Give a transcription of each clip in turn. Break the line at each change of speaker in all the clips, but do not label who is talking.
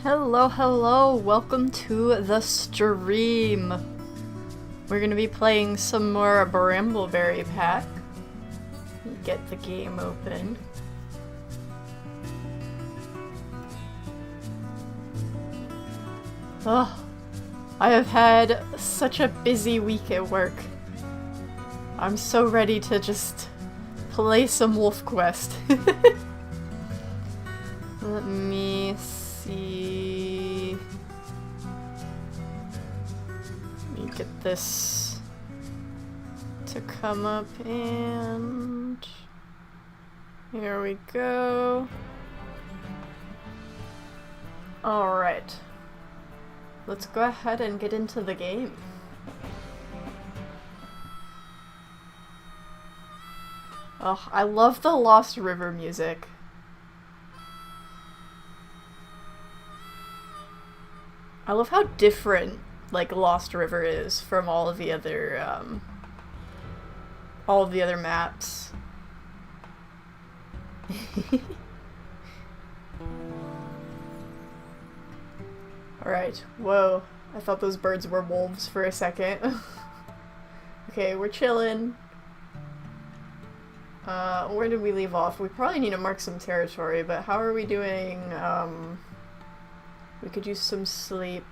Hello, welcome to the stream. We're gonna be playing some more Brambleberry Pack. Get the game open. Oh, I have had such a busy week at work. I'm so ready to just play some Wolf Quest. Let me see. Let me get this to come up, and here we go. Alright. Let's go ahead and get into the game. Oh, I love the Lost River music. I love how different, like, Lost River is from all of the other maps. Alright, whoa. I thought those birds were wolves for a second. Okay, we're chilling. Where did we leave off? We probably need to mark some territory, but how are we doing? We could use some sleep.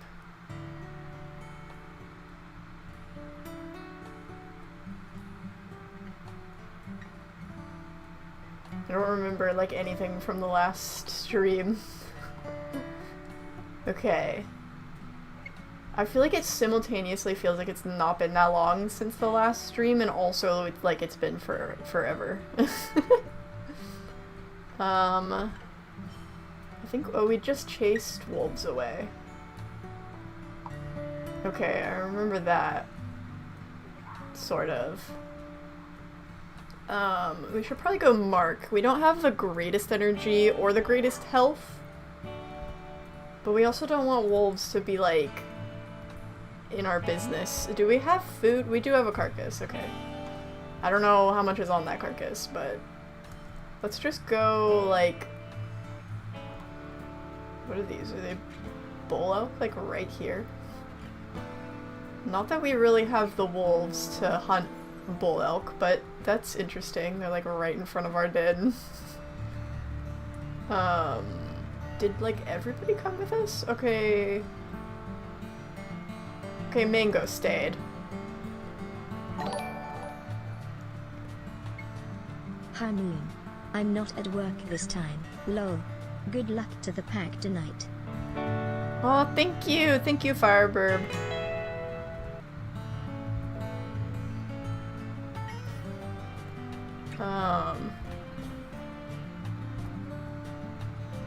I don't remember, like, anything from the last stream. Okay. I feel like it simultaneously feels like it's not been that long since the last stream, and also, like, it's been forever. I think, oh, we just chased wolves away. Okay, I remember that. Sort of. We should probably go mark. We don't have the greatest energy or the greatest health. But we also don't want wolves to be, like, in our business. Do we have food? We do have a carcass, okay. I don't know how much is on that carcass, but let's just go, like, what are these? Are they bull elk? Like, right here? Not that we really have the wolves to hunt bull elk, but that's interesting. They're, like, right in front of our den. Did, like, everybody come with us? Okay. Okay, Mango stayed.
Hi Moon. I'm not at work this time, lol. Good luck to the pack tonight.
Oh, thank you! Thank you, Firebird.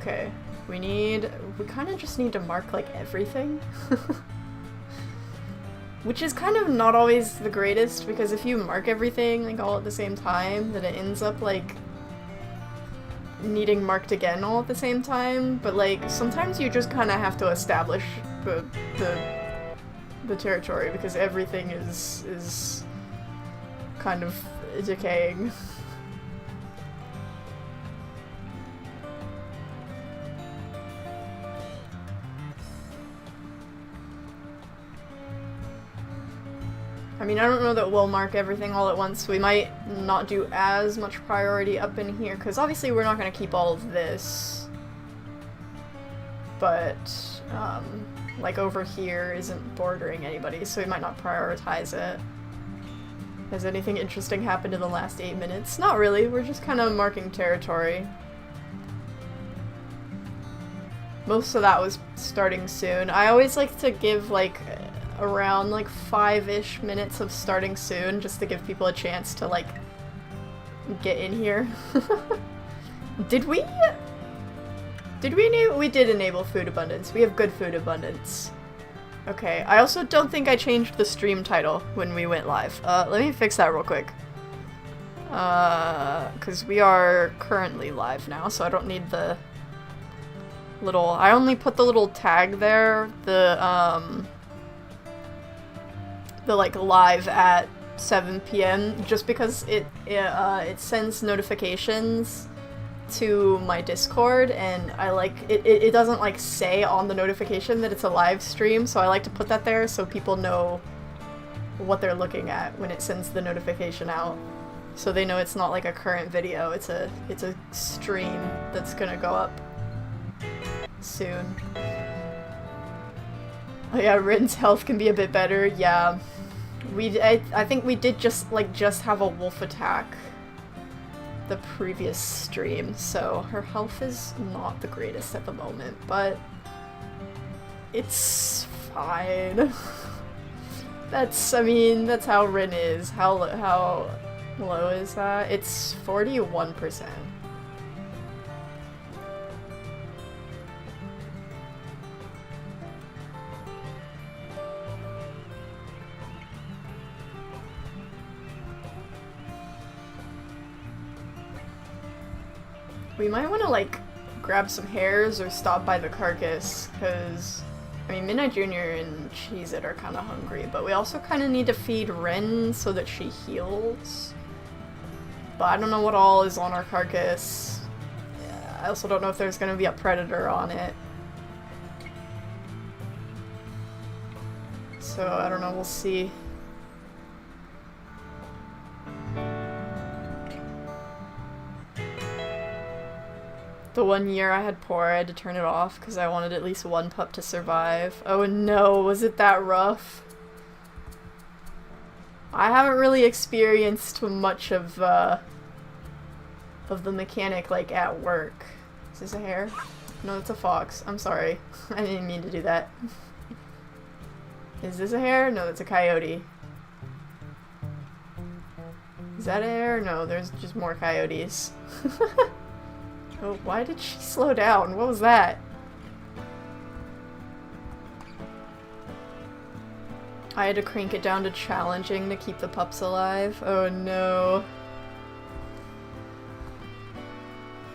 Okay. We kind of just need to mark, like, everything. Which is kind of not always the greatest, because if you mark everything, like, all at the same time, then it ends up, like, needing marked again all at the same time. But, like, sometimes you just kind of have to establish the territory, because everything is kind of decaying. I mean, I don't know that we'll mark everything all at once. We might not do as much priority up in here, because obviously we're not going to keep all of this. But, like, over here isn't bordering anybody, so we might not prioritize it. Has anything interesting happened in the last 8 minutes? Not really, we're just kind of marking territory. Most of that was starting soon. I always like to give, like, around, like, 5-ish minutes of starting soon, just to give people a chance to, like, get in here. Did we enable? We did enable food abundance. We have good food abundance. Okay, I also don't think I changed the stream title when we went live. Let me fix that real quick. Because we are currently live now, so I don't need the little... I only put the little tag there, the like, live at 7 p.m. just because it sends notifications to my Discord, and I like it doesn't like say on the notification that it's a live stream, so I like to put that there so people know what they're looking at when it sends the notification out. So they know it's not like a current video, it's a stream that's gonna go up soon. Oh yeah, Wren's health can be a bit better. Yeah, I think we did just have a wolf attack the previous stream, so her health is not the greatest at the moment, but it's fine. I mean, that's how Wren is. How low is that? It's 41%. We might want to, like, grab some hairs or stop by the carcass, because, I mean, Midnight Jr. and Cheez-It are kind of hungry, but we also kind of need to feed Wren so that she heals. But I don't know what all is on our carcass. I also don't know if there's going to be a predator on it. So, I don't know, we'll see. The 1 year I had Poor, I had to turn it off because I wanted at least one pup to survive. Oh no, was it that rough? I haven't really experienced much of the mechanic, like, at work. Is this a hare? No, it's a fox. I'm sorry. I didn't mean to do that. Is this a hare? No, that's a coyote. Is that a hare? No, there's just more coyotes. Oh, why did she slow down? What was that? I had to crank it down to challenging to keep the pups alive. Oh no.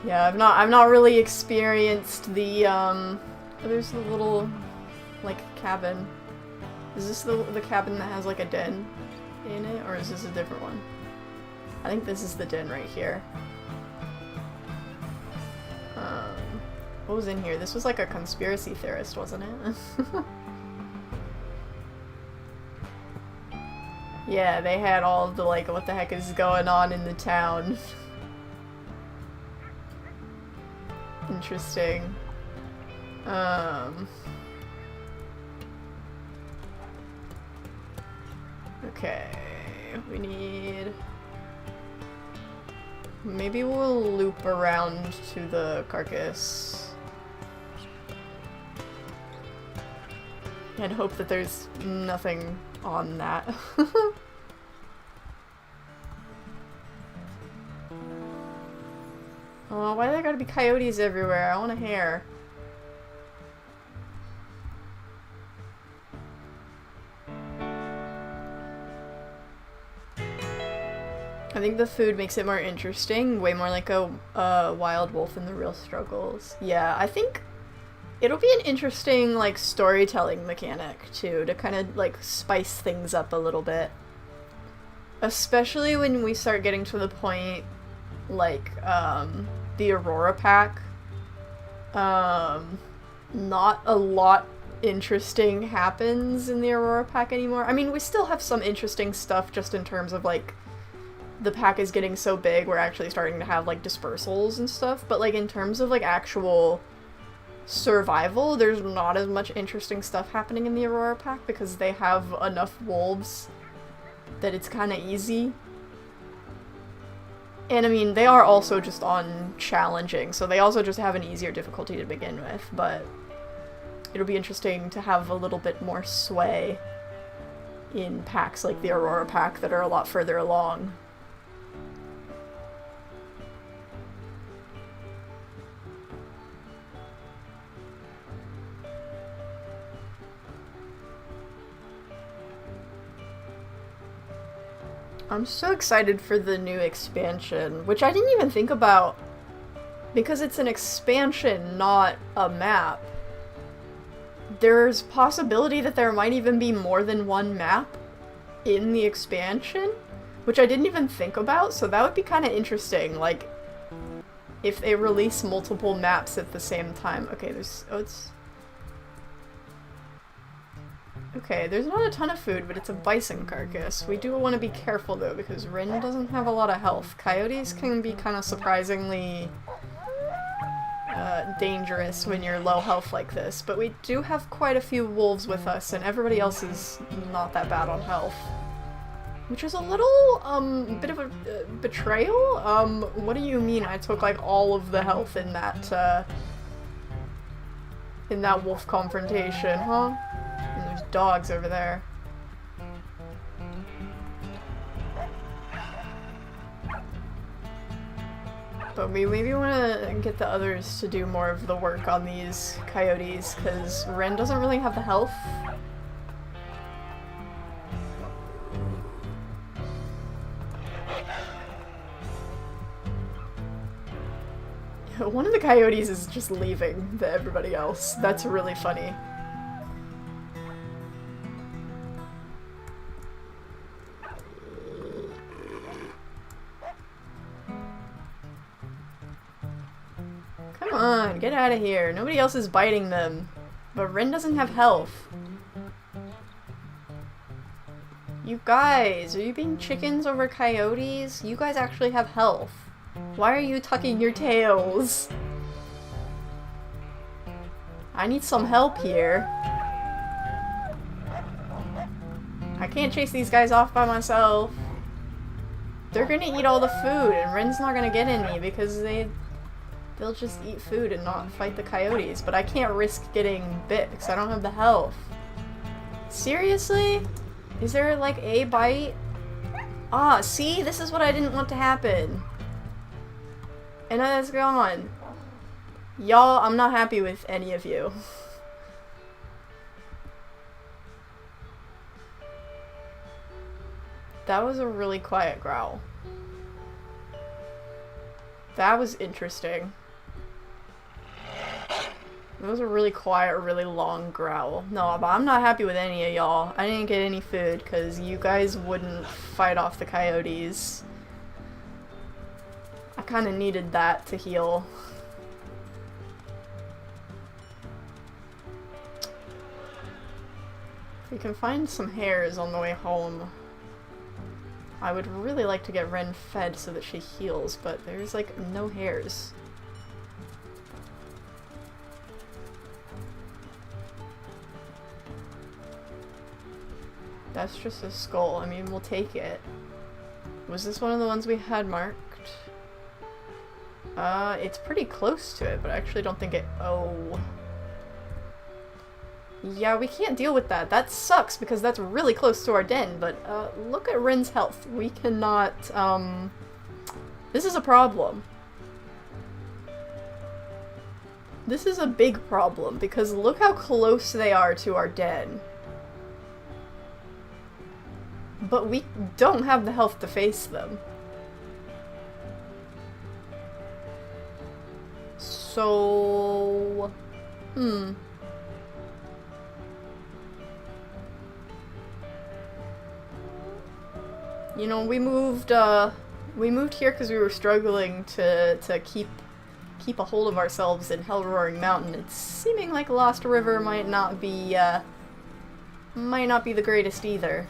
Yeah, I've not really experienced the oh, there's a little, like, cabin. Is this the cabin that has, like, a den in it, or is this a different one? I think this is the den right here. What was in here? This was like a conspiracy theorist, wasn't it? Yeah, they had all of the, like, what the heck is going on in the town. Interesting. Okay, we need... Maybe we'll loop around to the carcass. And hope that there's nothing on that. Oh, why do there gotta be coyotes everywhere? I want a hare. I think the food makes it more interesting, way more like a wild wolf in the real struggles. Yeah, I think it'll be an interesting, like, storytelling mechanic, too, to kind of, like, spice things up a little bit. Especially when we start getting to the point, like, the Aurora pack. Not a lot interesting happens in the Aurora pack anymore. I mean, we still have some interesting stuff just in terms of, like, the pack is getting so big, we're actually starting to have, like, dispersals and stuff, but, like, in terms of, like, actual survival, there's not as much interesting stuff happening in the Aurora pack because they have enough wolves that it's kind of easy. And I mean, they are also just on challenging, so they also just have an easier difficulty to begin with, but it'll be interesting to have a little bit more sway in packs like the Aurora pack that are a lot further along. I'm so excited for the new expansion, which I didn't even think about because it's an expansion, not a map. There's possibility that there might even be more than one map in the expansion, which I didn't even think about, so that would be kind of interesting. Like, if they release multiple maps at the same time. Okay, there's... oh, it's... okay, there's not a ton of food, but it's a bison carcass. We do want to be careful, though, because Wren doesn't have a lot of health. Coyotes can be kind of surprisingly dangerous when you're low health like this, but we do have quite a few wolves with us, and everybody else is not that bad on health. Which is a little, bit of a betrayal? What do you mean I took, like, all of the health in that wolf confrontation, huh? And there's dogs over there. But we maybe want to get the others to do more of the work on these coyotes, because Wren doesn't really have the health. One of the coyotes is just leaving everybody else. That's really funny. Come on, get out of here. Nobody else is biting them. But Wren doesn't have health. You guys, are you being chickens over coyotes? You guys actually have health. Why are you tucking your tails? I need some help here. I can't chase these guys off by myself. They're gonna eat all the food, and Wren's not gonna get any because they'll just eat food and not fight the coyotes. But I can't risk getting bit because I don't have the health. Seriously? Is there like a bite? Ah, see? This is what I didn't want to happen. And now it's gone. Y'all, I'm not happy with any of you. That was a really quiet growl. That was interesting. That was a really quiet, really long growl. No, but I'm not happy with any of y'all. I didn't get any food because you guys wouldn't fight off the coyotes. I kind of needed that to heal. If we can find some hares on the way home, I would really like to get Wren fed so that she heals, but there's like no hares. That's just a skull. I mean, we'll take it. Was this one of the ones we had marked? It's pretty close to it, but I actually don't think it... oh. Yeah, we can't deal with that. That sucks because that's really close to our den, but, look at Wren's health. We cannot, this is a problem. This is a big problem because look how close they are to our den. But we don't have the health to face them. So... You know, we moved here because we were struggling to keep a hold of ourselves in Hellroaring Mountain. It's seeming like Lost River might not be the greatest either.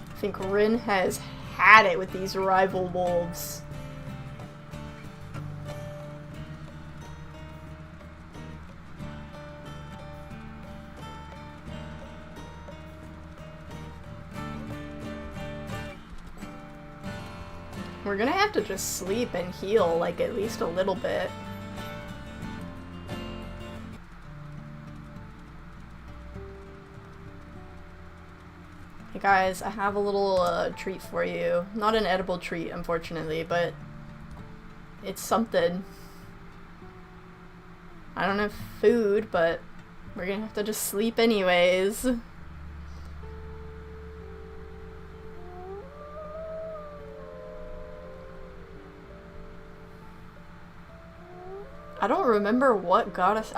I think Wren has had it with these rival wolves. We're gonna have to just sleep and heal, like, at least a little bit. Hey guys, I have a little treat for you. Not an edible treat, unfortunately, but it's something. I don't have food, but we're gonna have to just sleep anyways. I don't remember what got us.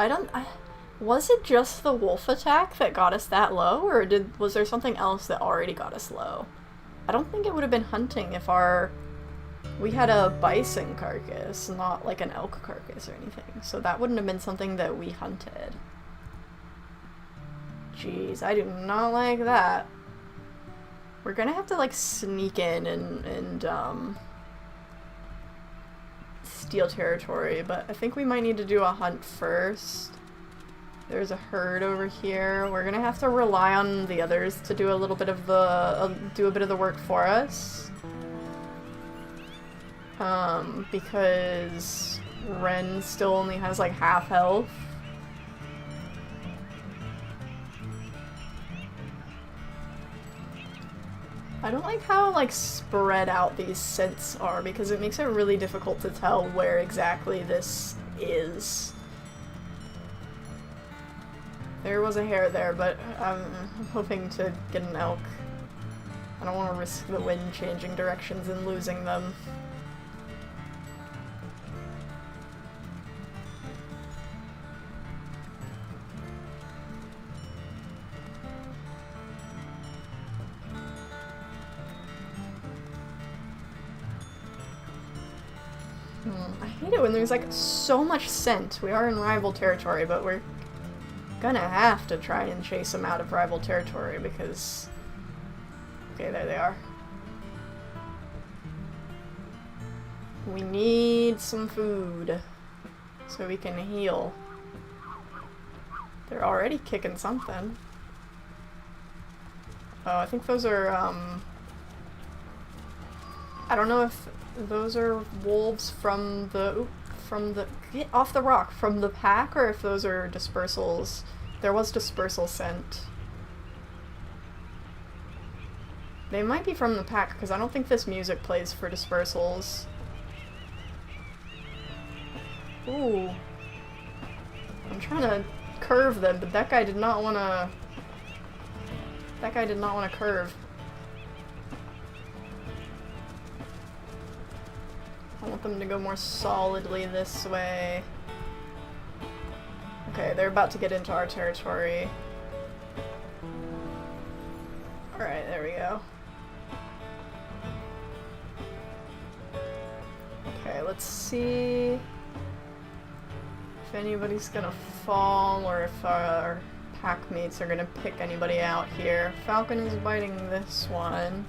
Was it just the wolf attack that got us that low, or was there something else that already got us low? I don't think it would have been hunting if we had a bison carcass, not like an elk carcass or anything. So that wouldn't have been something that we hunted. Jeez, I do not like that. We're gonna have to like sneak in and steal territory, but I think we might need to do a hunt first. There's a herd over here. We're gonna have to rely on the others to do a little bit of the work for us. Because Wren still only has like half health. I don't like how like spread out these scents are because it makes it really difficult to tell where exactly this is. There was a hare there, but I'm hoping to get an elk. I don't want to risk the wind changing directions and losing them. I hate it when there's like so much scent. We are in rival territory, but we're gonna have to try and chase them out of rival territory because... Okay, there they are. We need some food so we can heal. They're already kicking something. Oh, I think those are, I don't know if those are wolves from the... Get off the rock! From the pack, or if those are dispersals. There was dispersal scent. They might be from the pack, because I don't think this music plays for dispersals. Ooh. I'm trying to curve them, but that guy did not want to... That guy did not want to curve. I want them to go more solidly this way. Okay, they're about to get into our territory. Alright, there we go. Okay, let's see if anybody's gonna fall or if our pack mates are gonna pick anybody out here. Falcon is biting this one.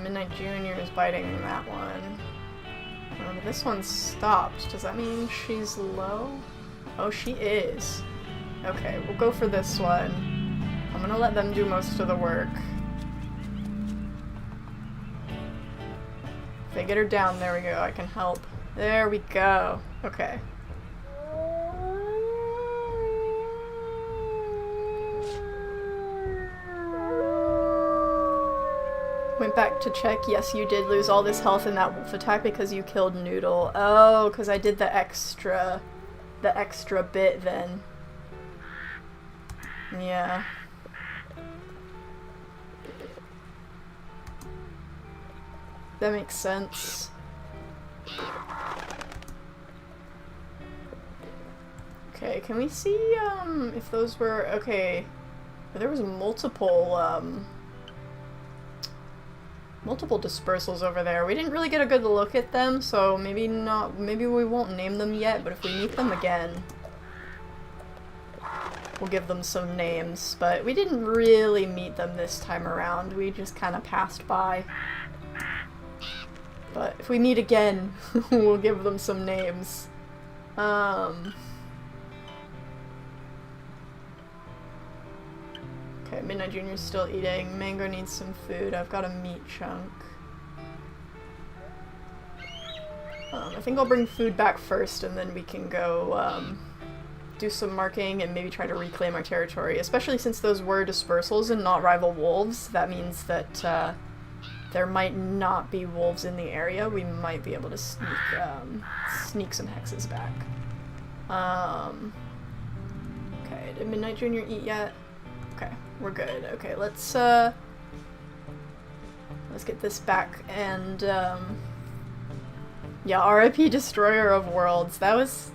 Midnight Junior is biting that one. But this one stopped. Does that mean she's low? Oh, she is. Okay, we'll go for this one. I'm gonna let them do most of the work. If they get her down, there we go, I can help. There we go. Okay. Went back to check. Yes, you did lose all this health in that wolf attack because you killed Noodle. Oh, because I did the extra bit then. Yeah. That makes sense. Okay, can we see, if those were... Okay. There was multiple dispersals over there. We didn't really get a good look at them, so maybe we won't name them yet, but if we meet them again, we'll give them some names. But we didn't really meet them this time around. We just kind of passed by. But if we meet again, we'll give them some names. Okay, Midnight Junior's still eating. Mango needs some food. I've got a meat chunk. I think I'll bring food back first, and then we can go do some marking and maybe try to reclaim our territory. Especially since those were dispersals and not rival wolves. That means that there might not be wolves in the area. We might be able to sneak some hexes back. Okay, did Midnight Junior eat yet? Okay, we're good. Okay, let's get this back and Yeah, RIP Destroyer of Worlds. That was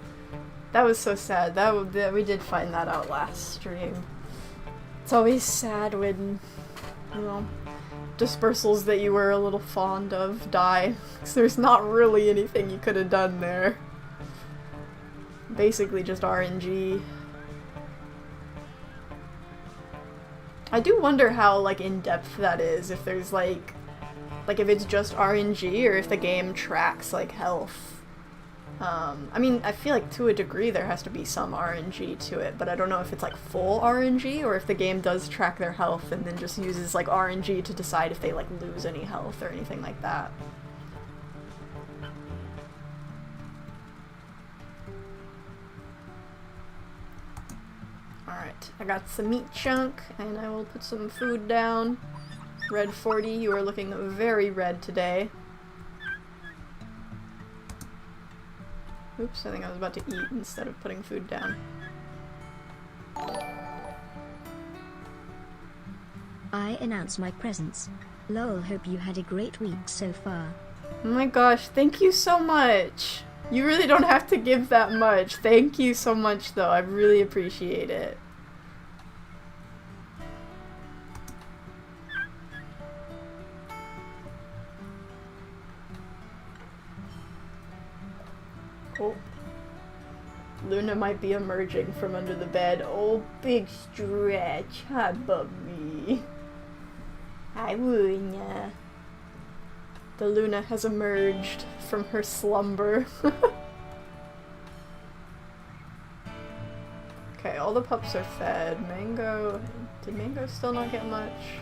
so sad. That we did find that out last stream. It's always sad when, you know, dispersals that you were a little fond of die. Because there's not really anything you could have done there. Basically just RNG. I do wonder how, like, in-depth that is, if there's, like, if it's just RNG, or if the game tracks, like, health. I mean, I feel like to a degree there has to be some RNG to it, but I don't know if it's, like, full RNG, or if the game does track their health and then just uses, like, RNG to decide if they, like, lose any health or anything like that. Alright, I got some meat chunk, and I will put some food down. Red 40, you are looking very red today. Oops, I think I was about to eat instead of putting food down.
I announce my presence. Lol, hope you had a great week so far.
Oh my gosh, thank you so much! You really don't have to give that much. Thank you so much, though. I really appreciate it. Oh. Luna might be emerging from under the bed. Oh, big stretch. Hi, Bubby. Hi, Luna. The Luna has emerged from her slumber. Okay, all the pups are fed. Mango... Did Mango still not get much?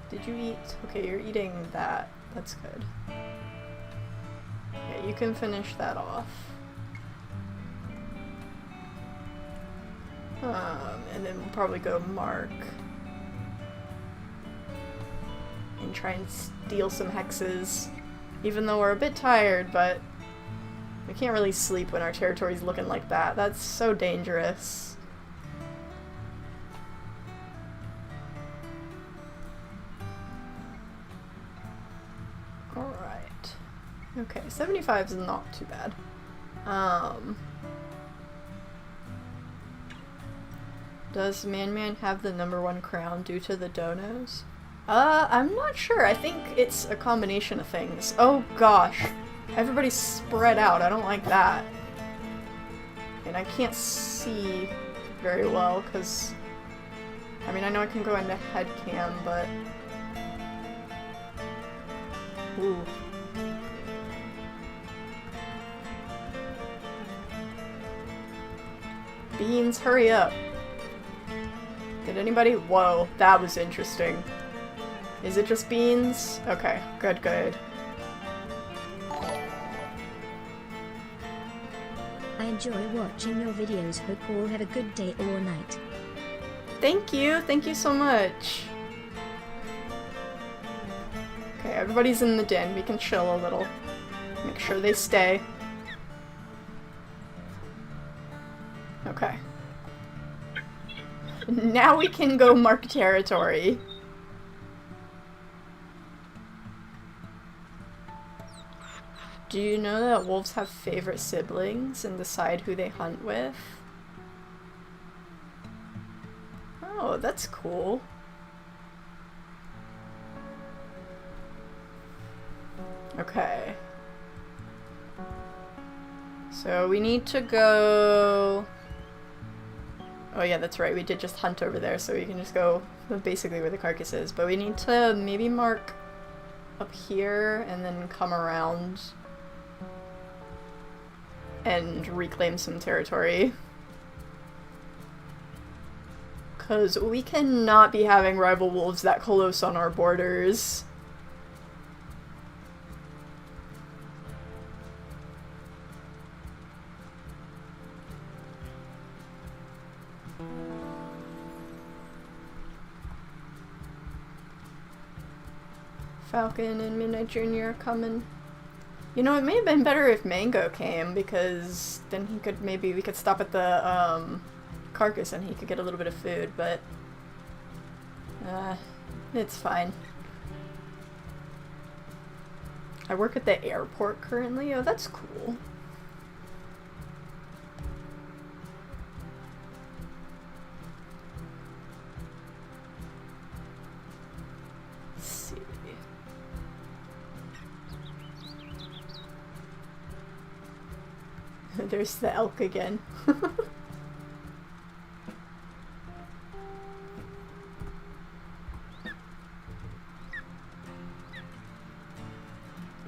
Did you eat? Okay, you're eating that. That's good. Okay, you can finish that off. And then we'll probably go Mark. And try and steal some hexes. Even though we're a bit tired, but we can't really sleep when our territory's looking like that. That's so dangerous. Alright. Okay, 75 is not too bad. Does Man have the #1 crown due to the donos? I'm not sure. I think it's a combination of things. Oh gosh. Everybody's spread out. I don't like that. And I can't see very well, because... I mean, I know I can go into headcam, but... Ooh. Beans, hurry up. Did anybody? Whoa, that was interesting. Is it just beans? Okay, good, good.
I enjoy watching your videos. Hope all have a good day or night.
Thank you so much. Okay, everybody's in the den. We can chill a little. Make sure they stay. Okay. Now we can go mark territory. Do you know that wolves have favorite siblings and decide who they hunt with? Oh, that's cool. Okay. So we need to go... Oh yeah, that's right, we did just hunt over there, so we can just go basically where the carcass is. But we need to maybe mark up here and then come around and reclaim some territory. Because we cannot be having rival wolves that close on our borders. Falcon and Midnight Junior are coming. You know, it may have been better if Mango came, because then he could, maybe we could stop at the carcass and he could get a little bit of food, but it's fine. I work at the airport currently. Oh, that's cool. Let's see. There's the elk again.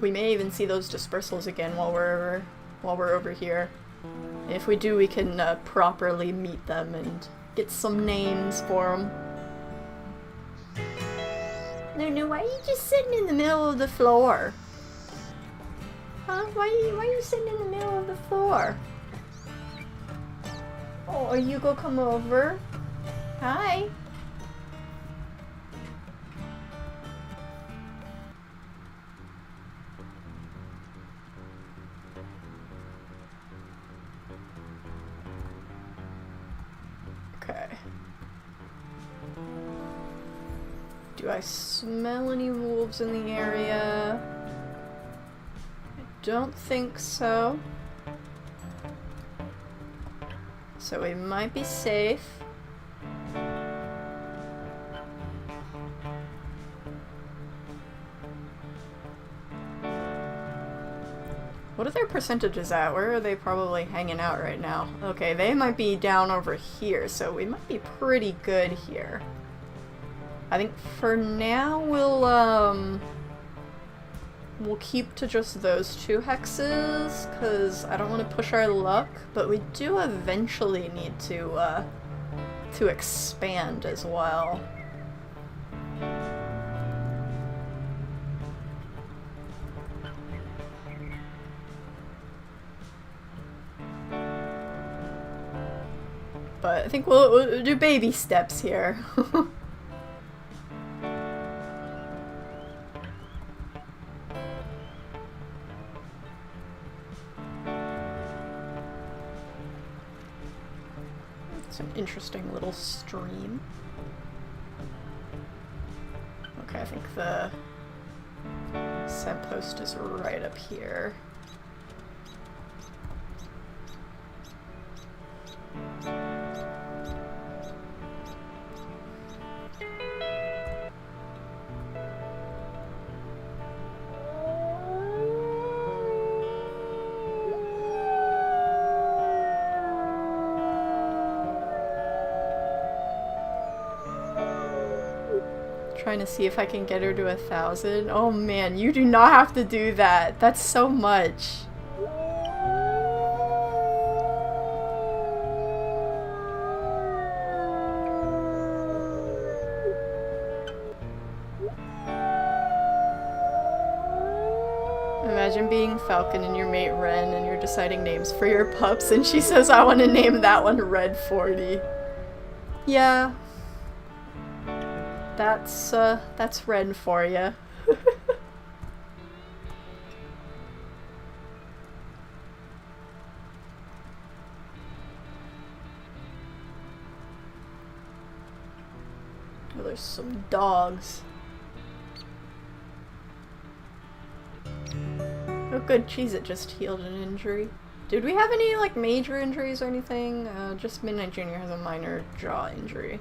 We may even see those dispersals again while we're over here. If we do, we can properly meet them and get some names for them. No, why are you just sitting in the middle of the floor? Huh? Why are you sitting in the middle of the floor? Oh, are you gonna come over? Hi. Okay. Do I smell any wolves in the area? I don't think so. So we might be safe. What are their percentages at? Where are they probably hanging out right now? Okay, they might be down over here, so we might be pretty good here. I think for now we'll keep to just those 2 hexes, because I don't want to push our luck, but we do eventually need to expand as well. But I think we'll do baby steps here. It's an interesting little stream. Okay, I think the scent post is right up here. Trying to see if I can get her to 1,000. Oh man, you do not have to do that. That's so much. Imagine being Falcon and your mate Wren and you're deciding names for your pups and she says, I want to name that one Red 40. Yeah. That's Wren for you. Oh, there's some dogs. Oh good, Cheez-It just healed an injury. Did we have any, like, major injuries or anything? Just Midnight Junior has a minor jaw injury.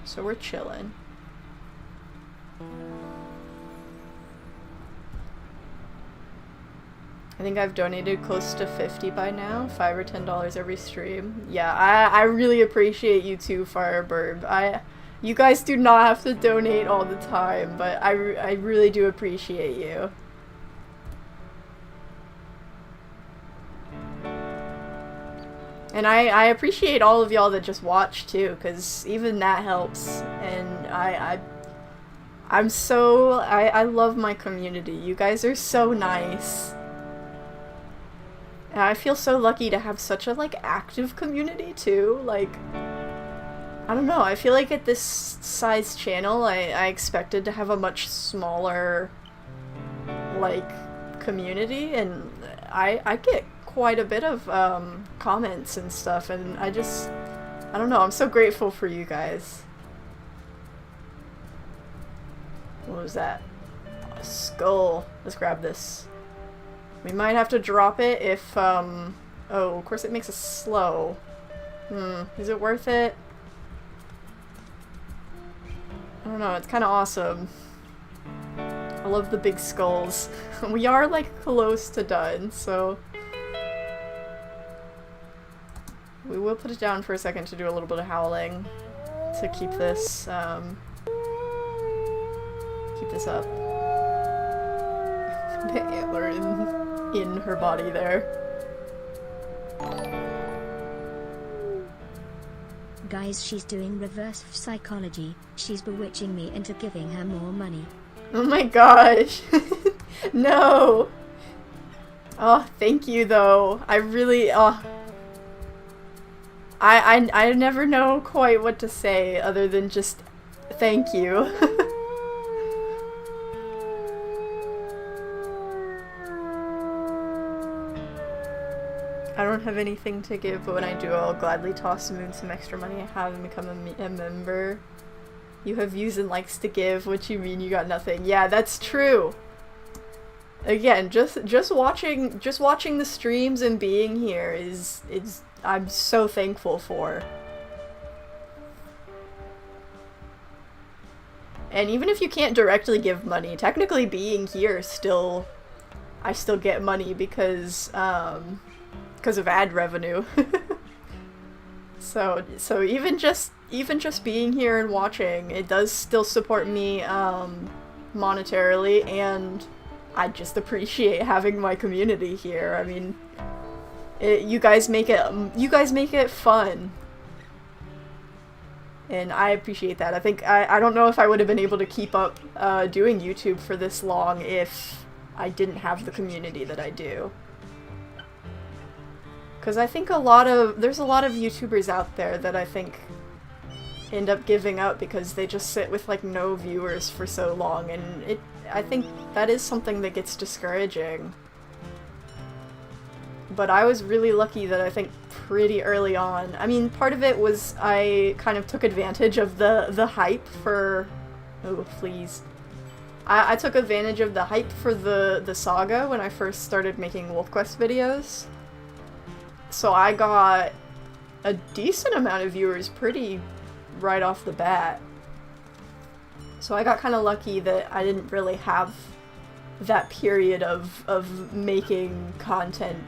So we're chillin'. I think I've donated close to 50 by now, $5 or $10 every stream. Yeah, I really appreciate you too, Fireburb. You guys do not have to donate all the time, but I really do appreciate you. And I appreciate all of y'all that just watch too, because even that helps. And I love my community. You guys are so nice. And I feel so lucky to have such a, like, active community too. Like, I don't know, I feel like at this size channel I expected to have a much smaller, like, community, and I get quite a bit of comments and stuff, and I don't know, I'm so grateful for you guys. What was that? A skull. Let's grab this. We might have to drop it if, oh, of course it makes us slow. Is it worth it? I don't know, it's kind of awesome. I love the big skulls. We are, like, close to done, so... We will put it down for a second to do a little bit of howling to keep this up. The antler in her body there.
Guys, she's doing reverse psychology. She's bewitching me into giving her more money.
Oh my gosh. No. Oh, thank you though. I really, I never know quite what to say other than just thank you. I don't have anything to give, but when I do, I'll gladly toss Moon some extra money I have and become a member. You have views and likes to give. What you mean you got nothing? Yeah, that's true. Again, just watching the streams and being here is I'm so thankful for. And even if you can't directly give money, technically being here still, I still get money because of ad revenue. so even just being here and watching, it does still support me monetarily, and I just appreciate having my community here. I mean, you guys make it fun. And I appreciate that. I think I don't know if I would have been able to keep up doing YouTube for this long if I didn't have the community that I do. Because I think there's a lot of YouTubers out there that I think end up giving up because they just sit with like no viewers for so long, and I think that is something that gets discouraging. But I was really lucky that I think pretty early on, I mean, part of it was I kind of took advantage of the hype for, oh please, I took advantage of the hype for the saga when I first started making WolfQuest videos. So I got a decent amount of viewers pretty right off the bat. So I got kind of lucky that I didn't really have that period of making content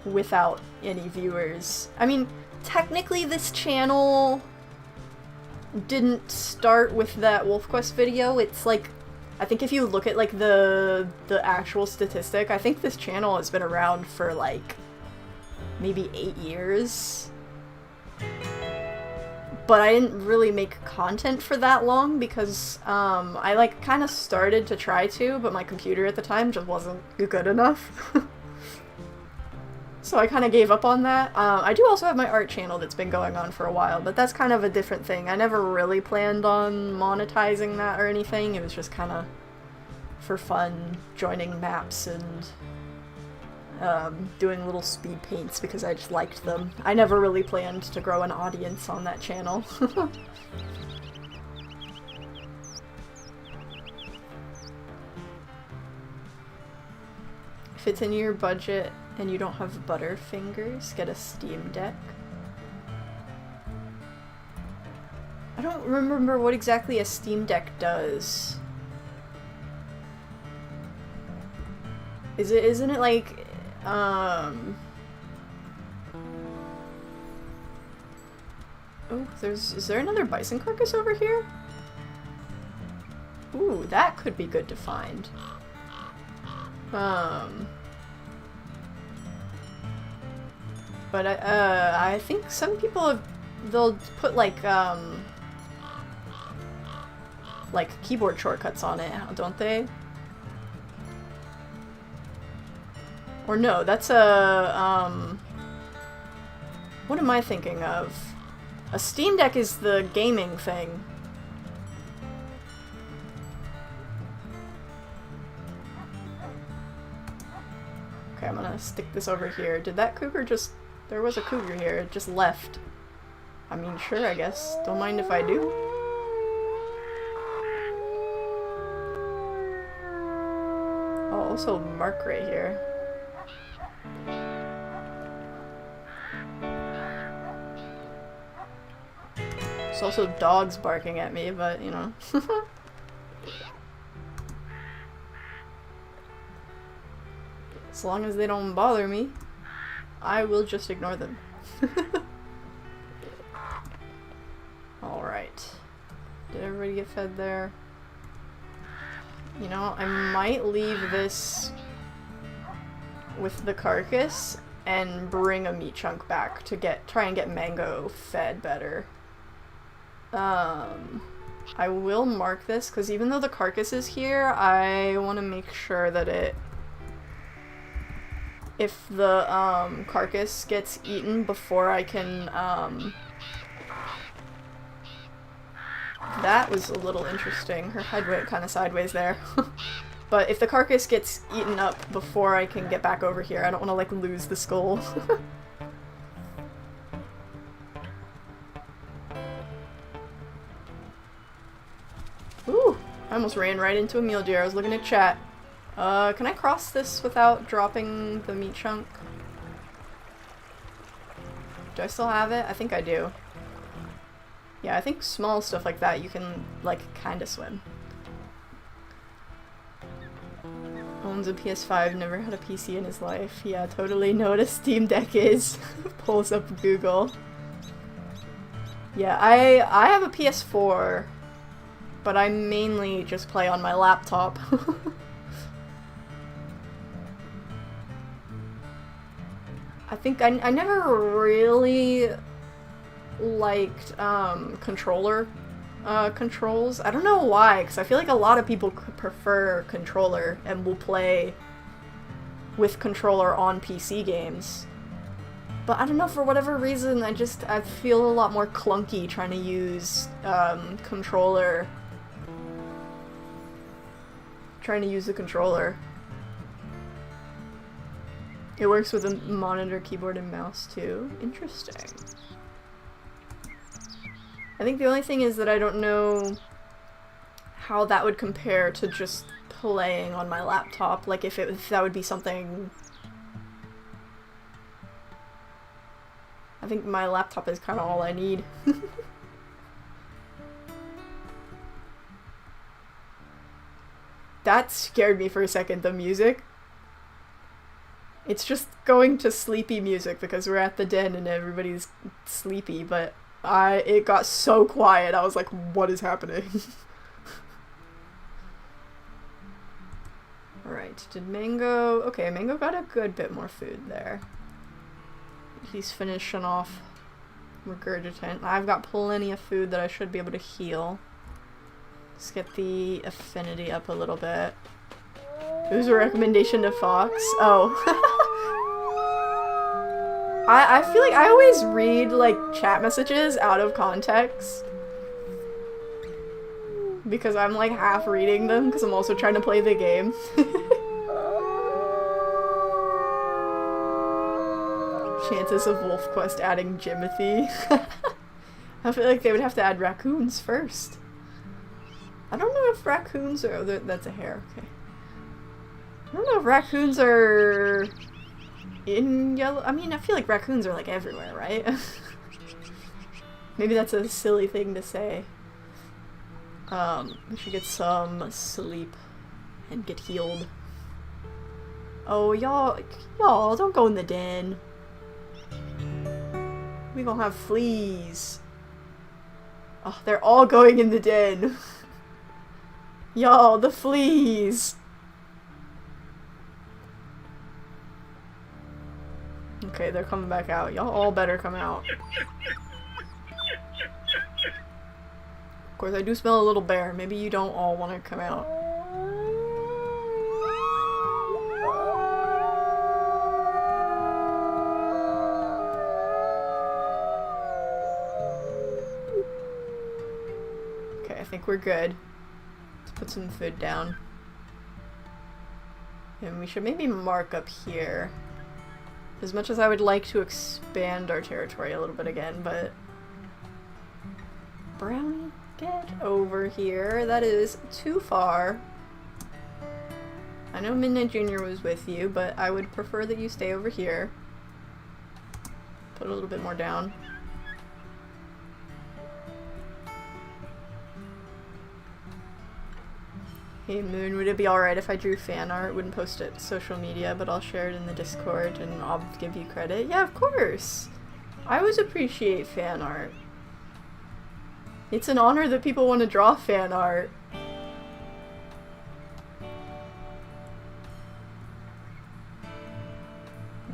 without any viewers. I mean, technically this channel didn't start with that WolfQuest video. It's like, I think if you look at like the actual statistic, I think this channel has been around for like maybe 8 years. But I didn't really make content for that long because I like kind of started to try to, but my computer at the time just wasn't good enough. So I kind of gave up on that. I do also have my art channel that's been going on for a while, but that's kind of a different thing. I never really planned on monetizing that or anything. It was just kind of for fun, joining maps and doing little speed paints because I just liked them. I never really planned to grow an audience on that channel. If it's in your budget and you don't have Butterfingers, get a Steam Deck. I don't remember what exactly a Steam Deck does. Isn't it like, oh, is there another bison carcass over here? Ooh, that could be good to find. But I think some people they'll put like keyboard shortcuts on it, don't they? Or no, that's a, what am I thinking of? A Steam Deck is the gaming thing. Okay, I'm gonna stick this over here. Did that cougar just... There was a cougar here, it just left. I mean, sure, I guess. Don't mind if I do. also Mark right here. There's also dogs barking at me, but you know. As long as they don't bother me, I will just ignore them. Alright. Did everybody get fed there? You know, I might leave this with the carcass and bring a meat chunk back to try and get Mango fed better. I will mark this because even though the carcass is here, I want to make sure that if the carcass gets eaten before I can that was a little interesting. Her head went kind of sideways there. But if the carcass gets eaten up before I can get back over here, I don't want to like lose the skull. Ooh, I almost ran right into a mule deer. I was looking at chat. Can I cross this without dropping the meat chunk? Do I still have it? I think I do. Yeah, I think small stuff like that you can, like, kinda swim. Owns a PS5, never had a PC in his life. Yeah, totally know what a Steam Deck is. Pulls up Google. Yeah, I have a PS4, but I mainly just play on my laptop. I think I never really liked controller controls. I don't know why, because I feel like a lot of people prefer controller and will play with controller on PC games. But I don't know, for whatever reason, I feel a lot more clunky trying to use controller. Trying to use the controller. It works with a monitor, keyboard, and mouse too. Interesting. I think the only thing is that I don't know how that would compare to just playing on my laptop. Like if that would be something. I think my laptop is kind of all I need. That scared me for a second, the music. It's just going to sleepy music because we're at the den and everybody's sleepy, but it got so quiet, I was like, what is happening? Alright, did Mango... Okay, Mango got a good bit more food there. He's finishing off Regurgitant. I've got plenty of food that I should be able to heal. Let's get the affinity up a little bit. It was a recommendation to Fox. Oh. I feel like I always read, like, chat messages out of context. Because I'm, like, half reading them, because I'm also trying to play the game. Chances of Wolf Quest adding Jimothy. I feel like they would have to add raccoons first. I don't know if raccoons are... That's a hare, okay. I don't know if raccoons are in yellow. I mean, I feel like raccoons are like everywhere, right? Maybe that's a silly thing to say. We should get some sleep and get healed. Oh, y'all, don't go in the den. We gonna have fleas. Oh, they're all going in the den. Y'all, the fleas. Okay, they're coming back out. Y'all all better come out. Of course, I do smell a little bear. Maybe you don't all want to come out. Okay, I think we're good. Let's put some food down. And we should maybe mark up here. As much as I would like to expand our territory a little bit again, but... Brownie, get over here. That is too far. I know Midnight Junior was with you, but I would prefer that you stay over here. Put a little bit more down. Hey Moon, would it be alright if I drew fan art? Wouldn't post it to social media, but I'll share it in the Discord and I'll give you credit. Yeah, of course! I always appreciate fan art. It's an honor that people want to draw fan art.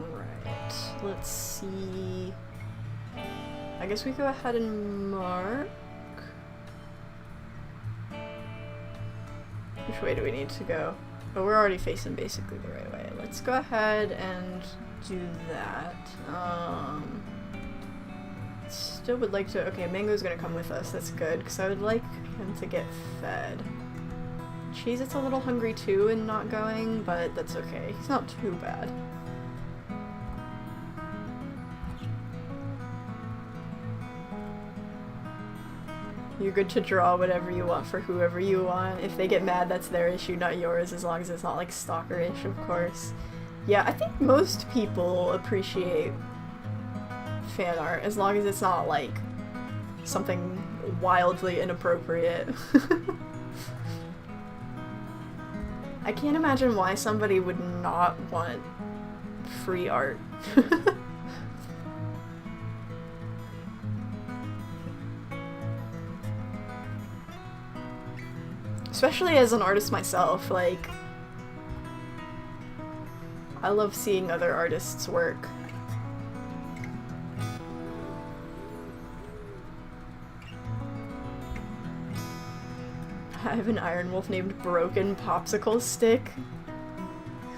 Alright, let's see. I guess we go ahead and mark. Which way do we need to go? Oh, we're already facing basically the right way. Let's go ahead and do that. Still would like to— okay, Mango's gonna come with us, that's good, because I would like him to get fed. Cheez-It's a little hungry too and not going, but that's okay. He's not too bad. You're good to draw whatever you want for whoever you want. If they get mad, that's their issue, not yours, as long as it's not like stalkerish, of course. Yeah, I think most people appreciate fan art, as long as it's not like something wildly inappropriate. I can't imagine why somebody would not want free art. Especially as an artist myself, like, I love seeing other artists' work. I have an Ironwolf named Broken Popsicle Stick,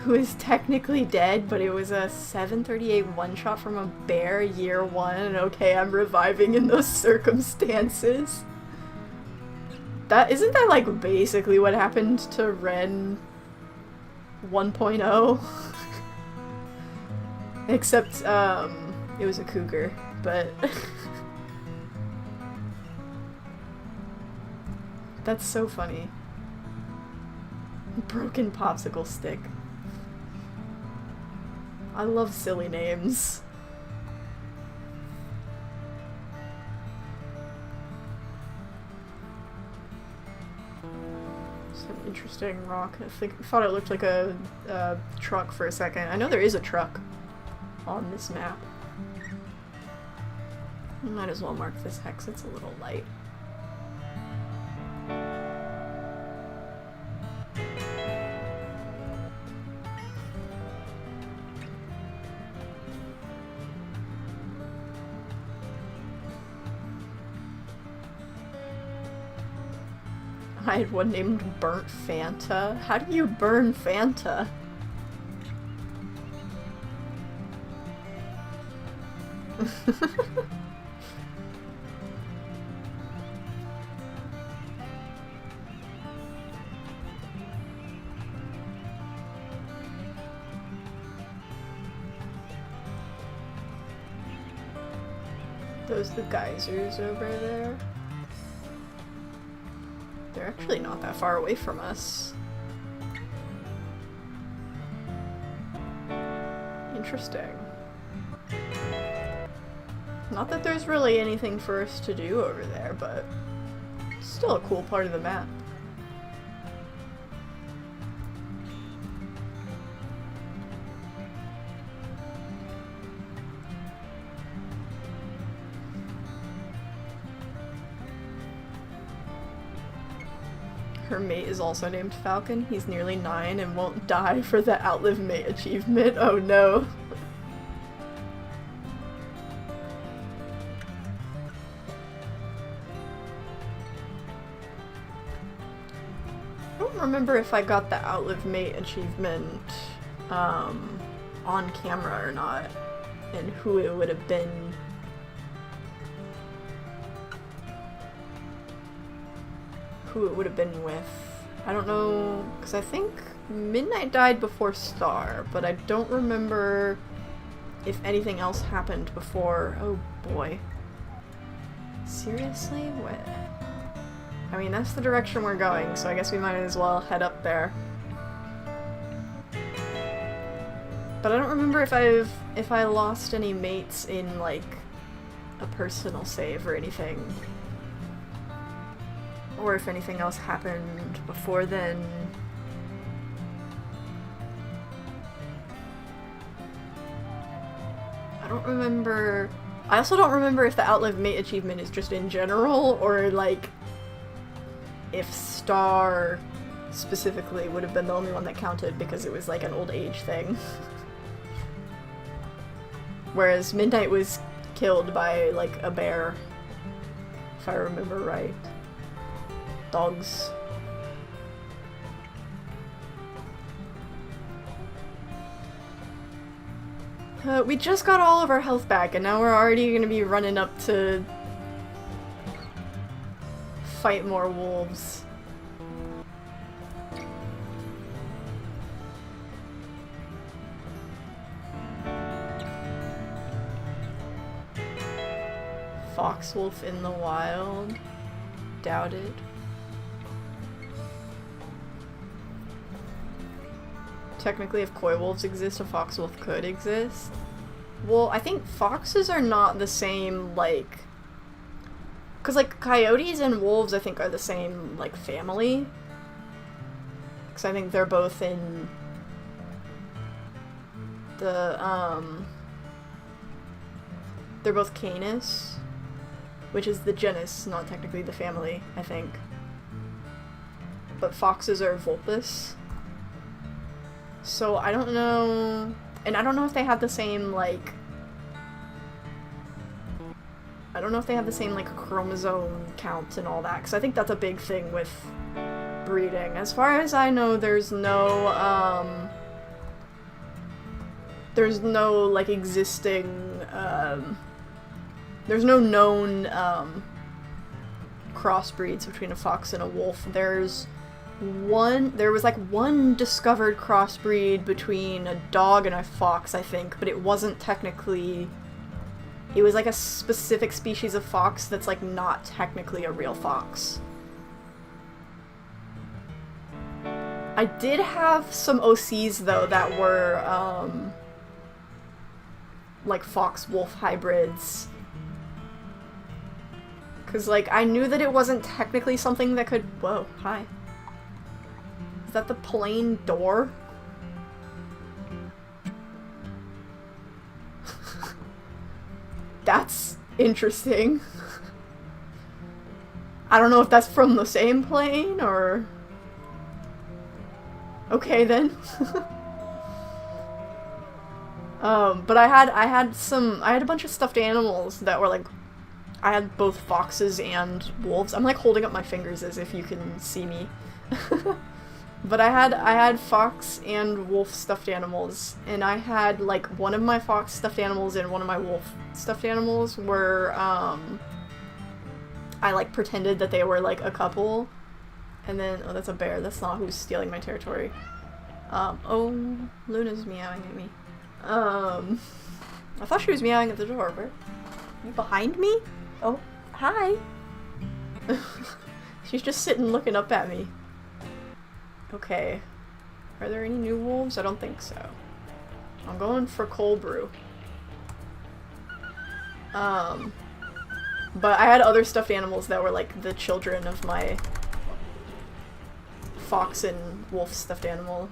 who is technically dead, but it was a 738 one-shot from a bear year 1, and okay, I'm reviving in those circumstances. Isn't that like basically what happened to Wren 1.0? Except, it was a cougar, but that's so funny. Broken Popsicle Stick. I love silly names. Interesting rock. I thought it looked like a truck for a second. I know there is a truck on this map. I might as well mark this hex, it's a little light. I had one named Burnt Fanta. How do you burn Fanta? Those the geysers over there? They're actually not that far away from us. Interesting. Not that there's really anything for us to do over there, but it's still a cool part of the map. Her mate is also named Falcon. He's nearly 9 and won't die for the Outlive Mate achievement. Oh no. I don't remember if I got the Outlive Mate achievement on camera or not, and who it would have been. Who it would have been with. I don't know, because I think Midnight died before Star, but I don't remember if anything else happened before. Oh boy. Seriously? What? I mean, that's the direction we're going, so I guess we might as well head up there. But I don't remember if I lost any mates in, like, a personal save or anything. Or if anything else happened before then. I don't remember... I also don't remember if the Outlive Mate achievement is just in general, or, like, if Star specifically would have been the only one that counted because it was, like, an old age thing. Whereas Midnight was killed by, like, a bear, if I remember right. Dogs. We just got all of our health back, and now we're already gonna be running up to fight more wolves. Foxwolf in the wild? Doubted. Technically, if koi wolves exist, a foxwolf could exist. Well, I think foxes are not the same, like... Because, like, coyotes and wolves, I think, are the same, like, family. Because I think they're both in the, they're both Canis, which is the genus, not technically the family, I think. But foxes are Vulpes. So I don't know, and I don't know if they have the same, like, I don't know if they have the same, like, chromosome count and all that, because I think that's a big thing with breeding. As far as I know, there's no, like, existing, there's no known, crossbreeds between a fox and a wolf. There was like one discovered crossbreed between a dog and a fox, I think, but it wasn't technically, it was like a specific species of fox that's like not technically a real fox. I did have some OCs though that were, like fox-wolf hybrids. Cause like, I knew that it wasn't technically something that could- whoa, hi. Is that the plane door? That's interesting. I don't know if that's from the same plane, or... Okay, then. But I had a bunch of stuffed animals that were like, I had both foxes and wolves. I'm like holding up my fingers as if you can see me. But I had fox and wolf stuffed animals, and I had like one of my fox stuffed animals and one of my wolf stuffed animals were, I like pretended that they were like a couple, and then, oh, that's a bear, that's not who's stealing my territory. Oh, Luna's meowing at me. I thought she was meowing at the door. Where? Are you behind me? Oh, hi! She's just sitting looking up at me. Okay. Are there any new wolves? I don't think so. I'm going for cold brew. But I had other stuffed animals that were like the children of my fox and wolf stuffed animal.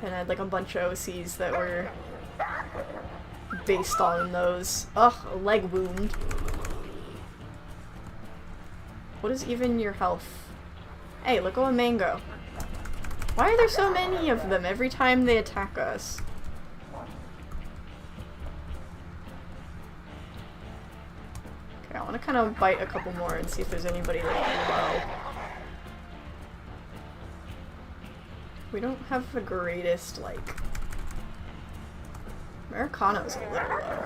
And I had like a bunch of OCs that were based on those. Ugh, a leg wound. What is even your health? Hey, look at a mango. Why are there so many of them every time they attack us? Okay, I want to kind of bite a couple more and see if there's anybody like low. We don't have the greatest, like... Americano's a little low.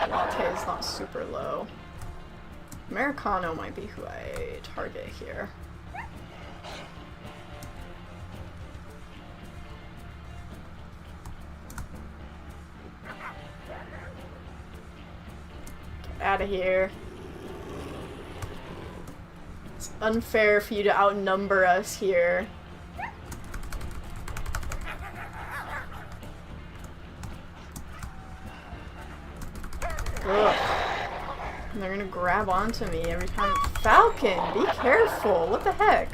Latte is not super low. Americano might be who I target here. out of here. It's unfair for you to outnumber us here. Ugh. And they're gonna grab onto me every time. Falcon, be careful! What the heck?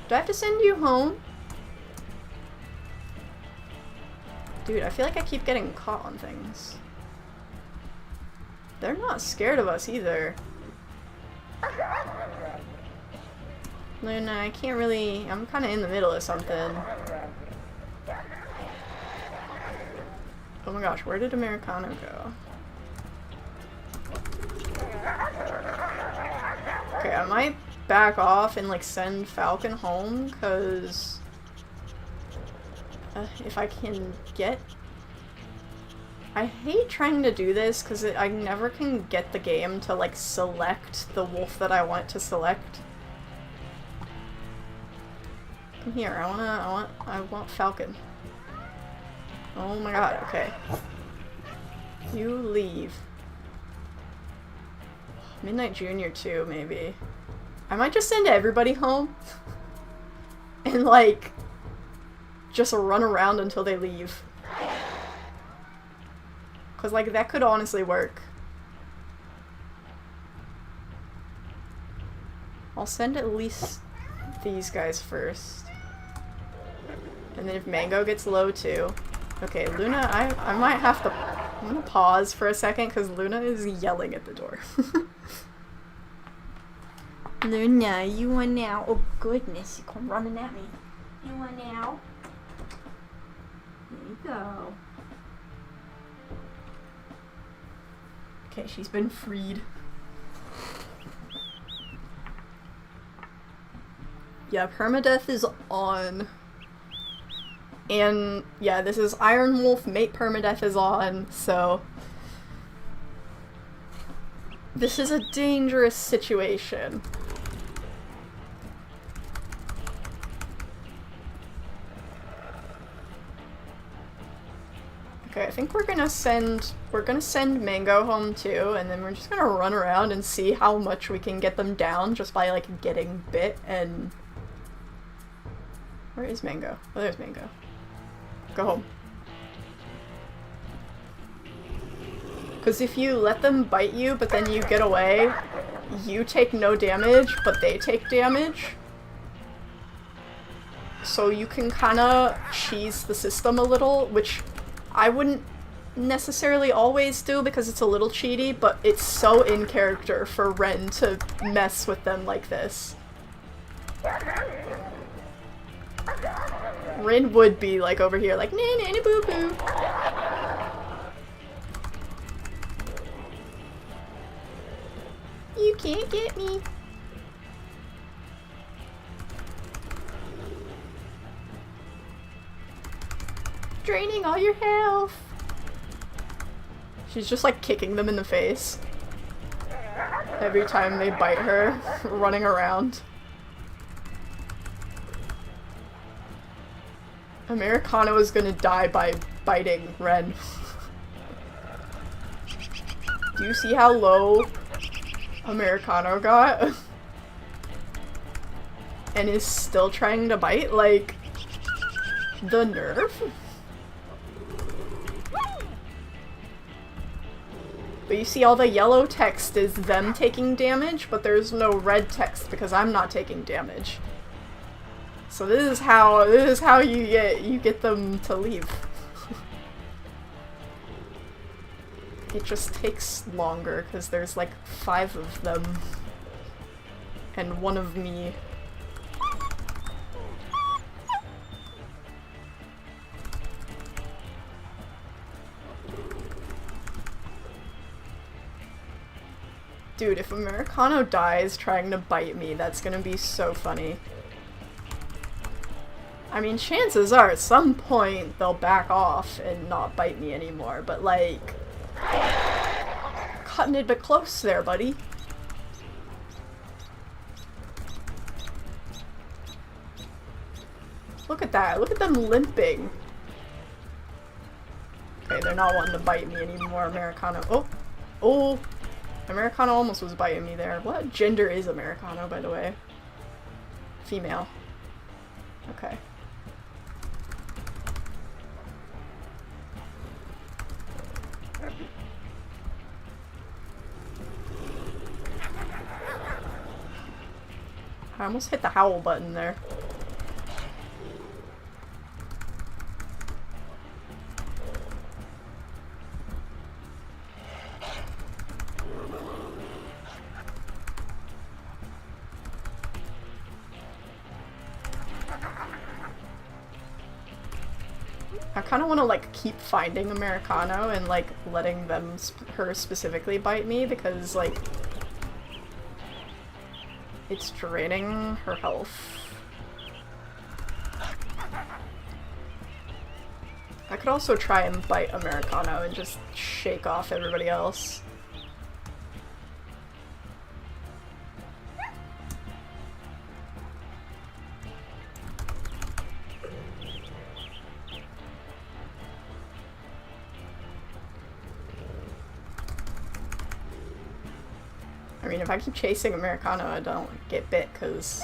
Do I have to send you home? Dude, I feel like I keep getting caught on things. They're not scared of us either. Luna, I can't really... I'm kind of in the middle of something. Oh my gosh, where did Americano go? Okay, I might back off and like send Falcon home, because if I can get... I hate trying to do this because I never can get the game to like select the wolf that I want to select. Come here, I want Falcon. Oh my god, okay. You leave. Midnight Junior too, maybe. I might just send everybody home. And like, just run around until they leave. Cause like, that could honestly work. I'll send at least these guys first. And then if Mango gets low too. Okay, Luna, I might have to... I'm gonna pause for a second because Luna is yelling at the door. Luna, you want now? Oh goodness, you come running at me. You want now? There you go. Okay, she's been freed. Yeah, permadeath is on. And yeah, this is Ironwolf, mate permadeath is on, so this is a dangerous situation. Okay, I think we're gonna send Mango home too, and then we're just gonna run around and see how much we can get them down just by like getting bit. And where is Mango? Oh, there's Mango. Go home. Because if you let them bite you, but then you get away, you take no damage, but they take damage. So you can kind of cheese the system a little, which I wouldn't necessarily always do because it's a little cheaty, but it's so in character for Wren to mess with them like this. Wren would be like over here like nanny boo boo. You can't get me. Draining all your health. She's just like kicking them in the face every time they bite her, running around. Americano is gonna die by biting Wren. Do you see how low Americano got? And is still trying to bite? Like, the nerve? But you see all the yellow text is them taking damage, but there's no red text because I'm not taking damage. So this is how you get them to leave. It just takes longer because there's like 5 of them and 1 of me. Dude, if Americano dies trying to bite me, that's gonna be so funny. I mean, chances are at some point they'll back off and not bite me anymore, but like, cutting it a bit close there, buddy. Look at that, look at them limping. Okay, they're not wanting to bite me anymore, Americano. Oh! Oh! Americano almost was biting me there. What gender is Americano, by the way? Female. Okay. I almost hit the howl button there. I kind of want to like keep finding Americano and like letting them her specifically bite me because like it's draining her health. I could also try and bite Americano and just shake off everybody else. I mean, if I keep chasing Americano, I don't get bit, because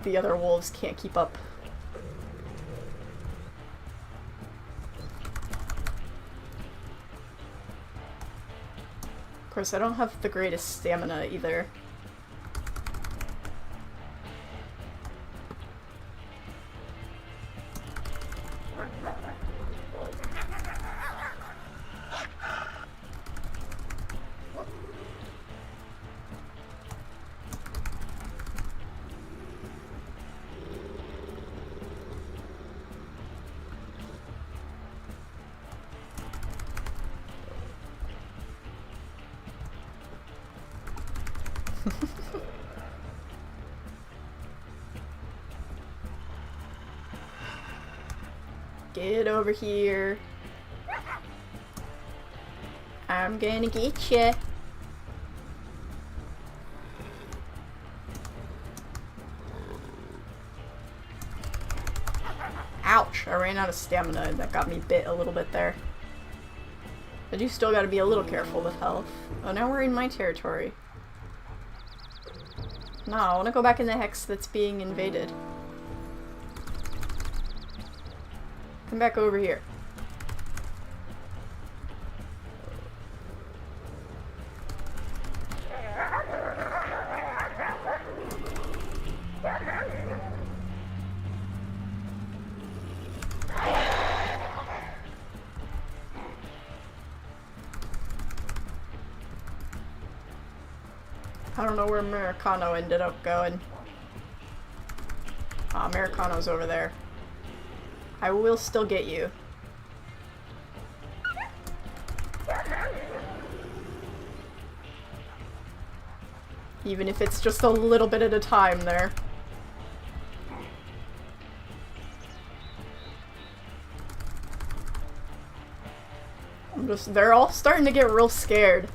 the other wolves can't keep up. Of course, I don't have the greatest stamina either. Get over here. I'm gonna get ya. Ouch, I ran out of stamina and that got me bit a little bit there. But you still gotta be a little careful with health. Oh, now we're in my territory. No, I wanna go back in the hex that's being invaded. Come back over here. I don't know where Americano ended up going. Ah, Americano's over there. I will still get you. Even if it's just a little bit at a time there. They're all starting to get real scared.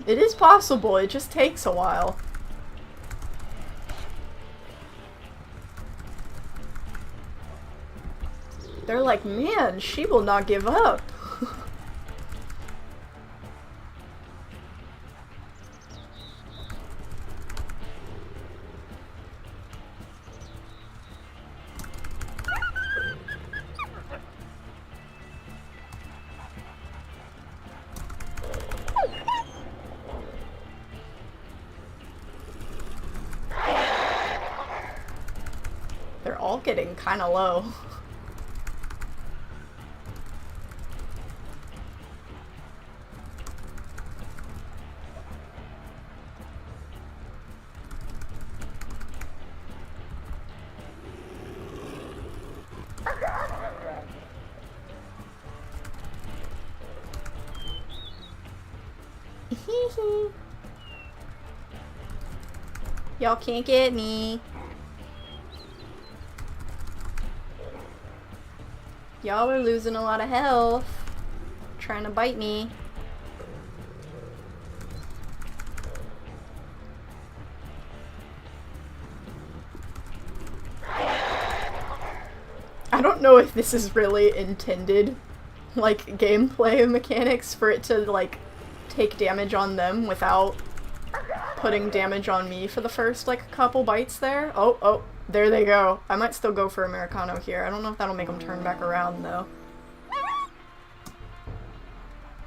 It is possible, it just takes a while. They're like, man, she will not give up. They're all getting kind of low. Y'all can't get me. Y'all are losing a lot of health. Trying to bite me. I don't know if this is really intended like, gameplay mechanics for it to, like, take damage on them without putting damage on me for the first, like, couple bites there. Oh, there they go. I might still go for Americano here. I don't know if that'll make them turn back around, though.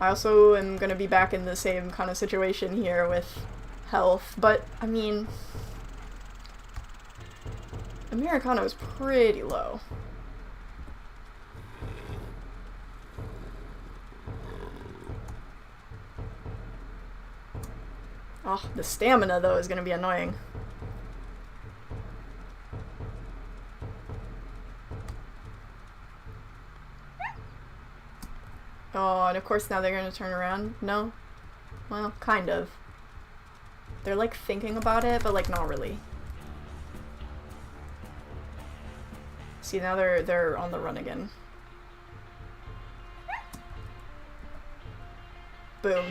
I also am gonna be back in the same kind of situation here with health, but, I mean, Americano is pretty low. Oh, the stamina, though, is gonna be annoying. Oh, and of course now they're gonna turn around. No? Well, kind of. They're, like, thinking about it, but, like, not really. See, now they're on the run again. Boom.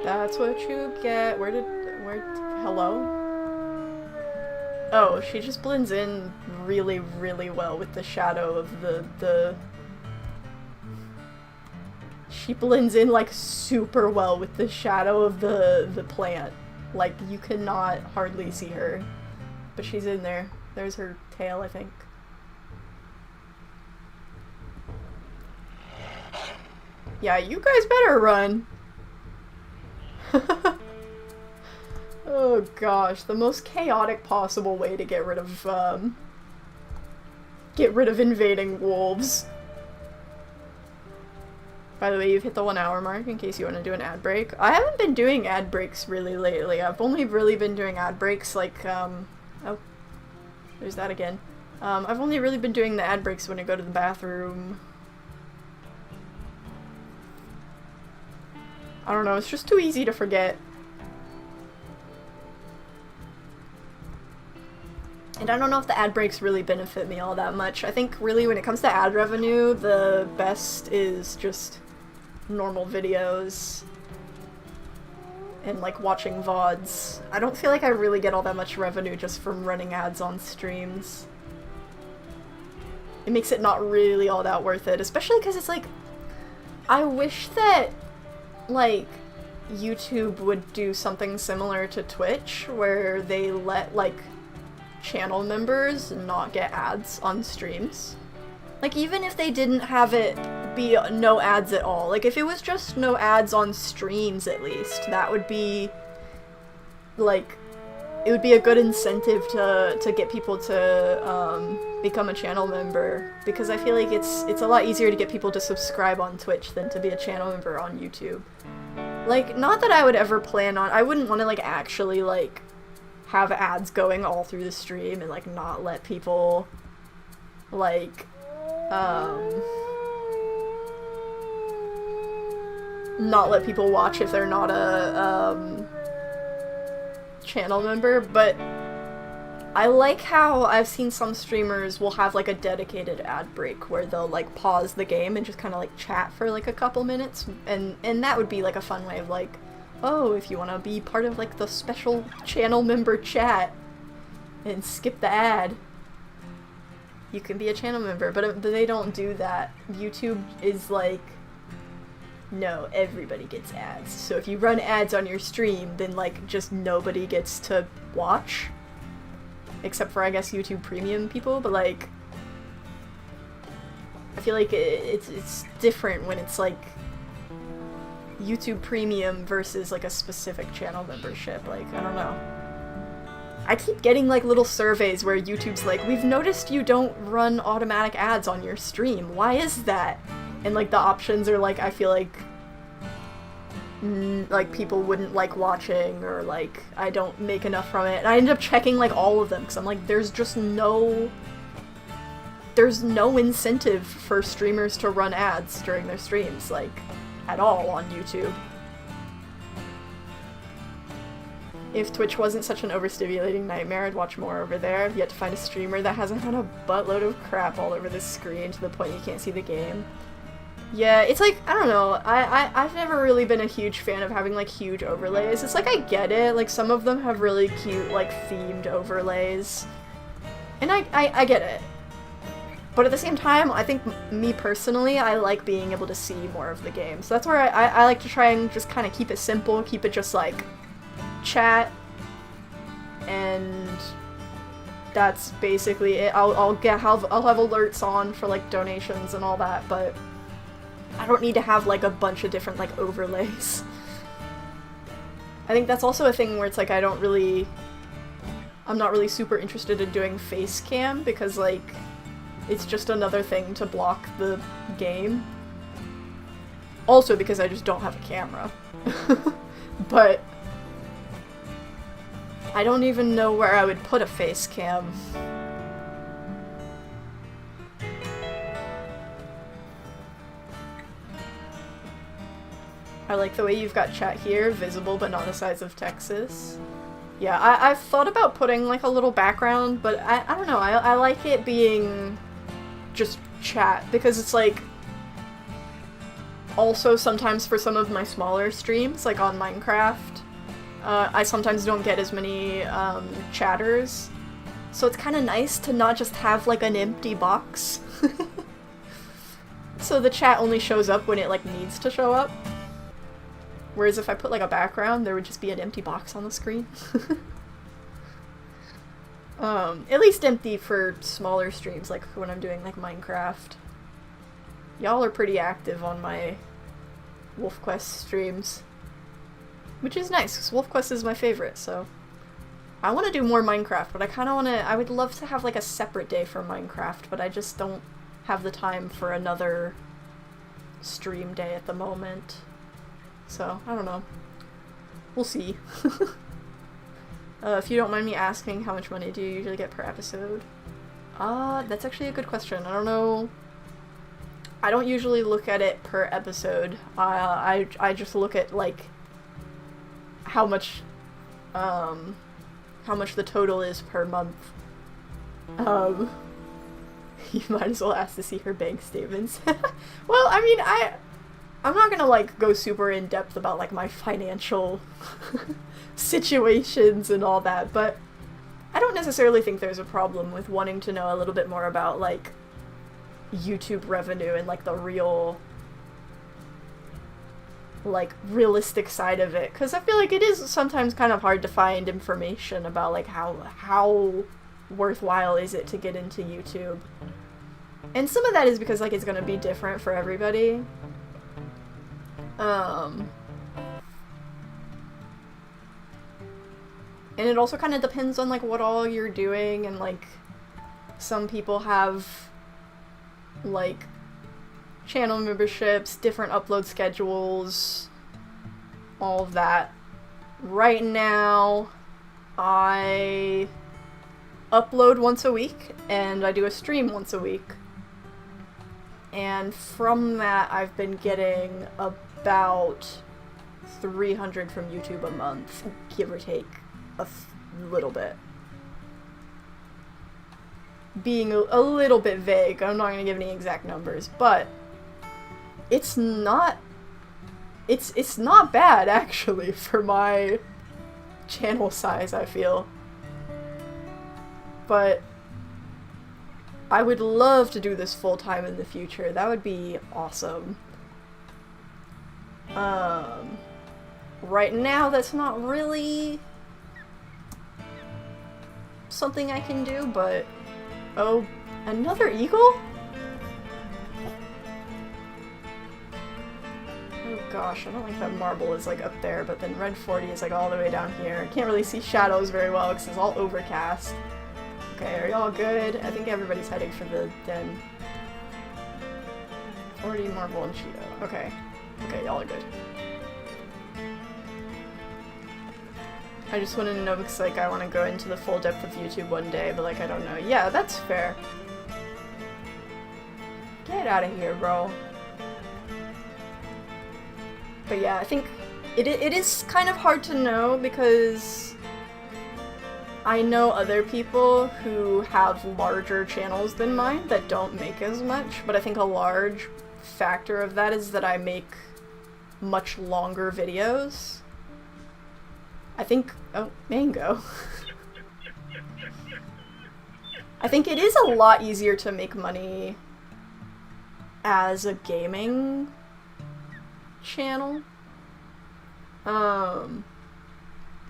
That's what you get. Hello? Oh, she just blends in really, really well with the shadow of the... She blends in, like, super well with the shadow of the plant. Like, you cannot hardly see her. But she's in there. There's her tail, I think. Yeah, you guys better run! Oh gosh, the most chaotic possible way to get rid of invading wolves. By the way, you've hit the 1 hour mark in case you want to do an ad break. I haven't been doing ad breaks really lately. I've only really been doing ad breaks like, oh, there's that again. I've only really been doing the ad breaks when I go to the bathroom. I don't know, it's just too easy to forget. And I don't know if the ad breaks really benefit me all that much. I think really when it comes to ad revenue, the best is just normal videos and like watching VODs. I don't feel like I really get all that much revenue just from running ads on streams. It makes it not really all that worth it, especially because it's like, I wish that like YouTube would do something similar to Twitch where they let like channel members not get ads on streams. Like even if they didn't have it be no ads at all, like if it was just no ads on streams at least, that would be like, it would be a good incentive to get people to become a channel member, because I feel like it's a lot easier to get people to subscribe on Twitch than to be a channel member on YouTube. Like, not that I would ever plan on, I wouldn't want to like actually like have ads going all through the stream and like not let people like not let people watch if they're not a channel member, but I like how I've seen some streamers will have like a dedicated ad break where they'll like pause the game and just kind of like chat for like a couple minutes, and that would be like a fun way of like, oh, if you want to be part of like the special channel member chat and skip the ad, you can be a channel member. But they don't do that. YouTube is like, no, everybody gets ads. So if you run ads on your stream, then like just nobody gets to watch. Except for, I guess, YouTube Premium people, but like, I feel like it's different when it's like YouTube Premium versus like a specific channel membership. Like, I don't know. I keep getting like little surveys where YouTube's like, we've noticed you don't run automatic ads on your stream. Why is that? And like the options are like, I feel like people wouldn't like watching, or like I don't make enough from it. And I end up checking like all of them because I'm like, there's no incentive for streamers to run ads during their streams, like at all on YouTube. If Twitch wasn't such an overstimulating nightmare, I'd watch more over there. I've yet to find a streamer that hasn't had a buttload of crap all over the screen to the point you can't see the game. Yeah, it's like, I don't know, I've never really been a huge fan of having like huge overlays. It's like, I get it, like some of them have really cute like themed overlays, and I get it. But at the same time, I think me personally, I like being able to see more of the game. So that's where I like to try and just kind of keep it simple, keep it just like chat, and that's basically it. I'll have alerts on for like donations and all that, but I don't need to have like a bunch of different like overlays. I think that's also a thing where it's like I'm not really super interested in doing face cam because like it's just another thing to block the game. Also because I just don't have a camera. But I don't even know where I would put a face cam. I like the way you've got chat here, visible but not the size of Texas. Yeah, I've thought about putting like a little background, but I don't know, I like it being just chat, because it's like, also sometimes for some of my smaller streams, like on Minecraft, I sometimes don't get as many chatters, so it's kind of nice to not just have like an empty box. So the chat only shows up when it like needs to show up. Whereas if I put like a background, there would just be an empty box on the screen. At least empty for smaller streams, like when I'm doing like Minecraft. Y'all are pretty active on my WolfQuest streams. Which is nice, because WolfQuest is my favorite, so... I want to do more Minecraft, but I would love to have like a separate day for Minecraft, but I just don't have the time for another stream day at the moment. So, I don't know. We'll see. If you don't mind me asking, how much money do you usually get per episode? That's actually a good question. I don't know. I don't usually look at it per episode. I just look at, like, how much the total is per month. You might as well ask to see her bank statements. Well, I mean, I'm not gonna, like, go super in-depth about, like, my financial situations and all that, but I don't necessarily think there's a problem with wanting to know a little bit more about, like, YouTube revenue and, like, the real, like, realistic side of it, because I feel like it is sometimes kind of hard to find information about, like, how worthwhile is it to get into YouTube. And some of that is because, like, it's gonna be different for everybody. And it also kind of depends on, like, what all you're doing, and, like, some people have, like, channel memberships, different upload schedules, all of that. Right now, I upload once a week, and I do a stream once a week. And from that, I've been getting about 300 from YouTube a month, give or take a little bit. Being a little bit vague, I'm not gonna give any exact numbers, but it's not bad, actually, for my channel size, I feel. But I would love to do this full-time in the future. That would be awesome. Right now, that's not really something I can do, but... Oh, another eagle? Oh gosh, I don't think that marble is, like, up there, but then red 40 is, like, all the way down here. I can't really see shadows very well because it's all overcast. Okay, are y'all good? I think everybody's heading for the den. 40 marble and Cheeto. Okay. Okay, y'all are good. I just wanted to know because, like, I want to go into the full depth of YouTube one day, but, like, I don't know. Yeah, that's fair. Get out of here, bro. But yeah, I think it is kind of hard to know because I know other people who have larger channels than mine that don't make as much, but I think a large factor of that is that I make much longer videos. I think... Oh, mango. I think it is a lot easier to make money as a gaming channel.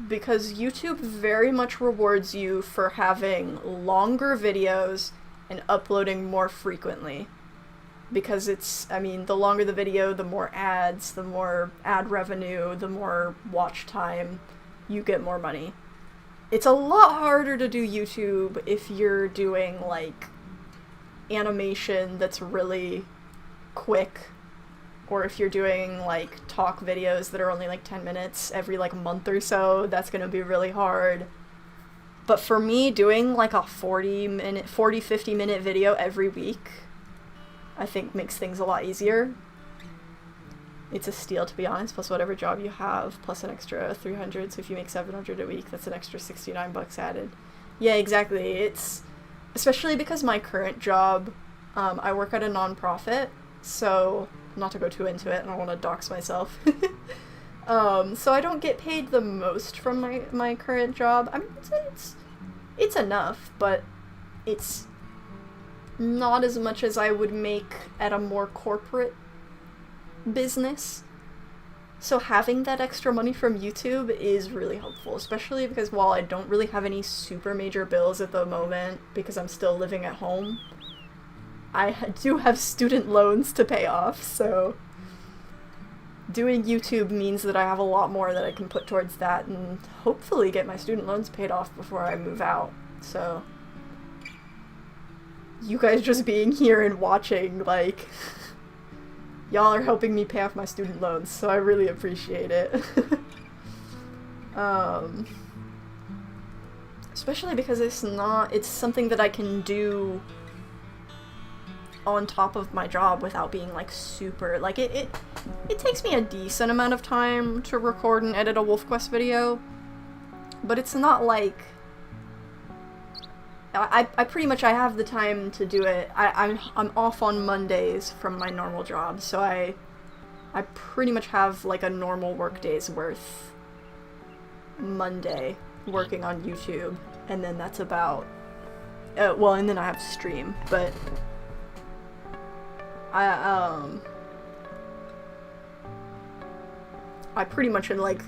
Because YouTube very much rewards you for having longer videos and uploading more frequently. Because it's, I mean, the longer the video, the more ads, the more ad revenue, the more watch time, you get more money. It's a lot harder to do YouTube if you're doing, like, animation that's really quick, or if you're doing, like, talk videos that are only, like, 10 minutes every, like, month or so. That's gonna be really hard. But for me, doing, like, a 50-minute video every week, I think makes things a lot easier. It's a steal, to be honest, plus whatever job you have, plus an extra 300, so if you make 700 a week, that's an extra 69 bucks added. Yeah, exactly. It's, especially because my current job, I work at a non-profit, so, not to go too into it, I don't want to dox myself. So I don't get paid the most from my current job. I mean, it's enough, but it's not as much as I would make at a more corporate business. So having that extra money from YouTube is really helpful, especially because while I don't really have any super major bills at the moment because I'm still living at home, I do have student loans to pay off, so doing YouTube means that I have a lot more that I can put towards that and hopefully get my student loans paid off before I move out. So you guys just being here and watching, like, y'all are helping me pay off my student loans, so I really appreciate it. Especially because it's something that I can do on top of my job without being, like, super, like, it takes me a decent amount of time to record and edit a WolfQuest video, but it's not like, I pretty much, I have the time to do it. I'm off on Mondays from my normal job, so I pretty much have, like, a normal work day's worth Monday working on YouTube, and then that's about, well, and then I have to stream, but I pretty much, like,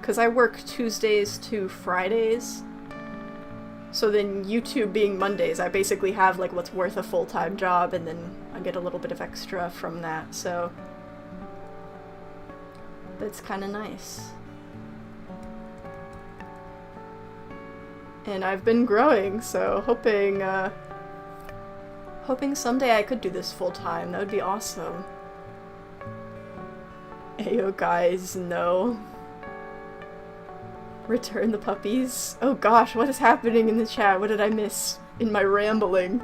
because I work Tuesdays to Fridays, so then YouTube being Mondays, I basically have, like, what's worth a full-time job, and then I get a little bit of extra from that, so that's kind of nice. And I've been growing, so hoping someday I could do this full-time. That would be awesome. Ayo guys, no. Return the puppies? Oh gosh, what is happening in the chat? What did I miss in my rambling?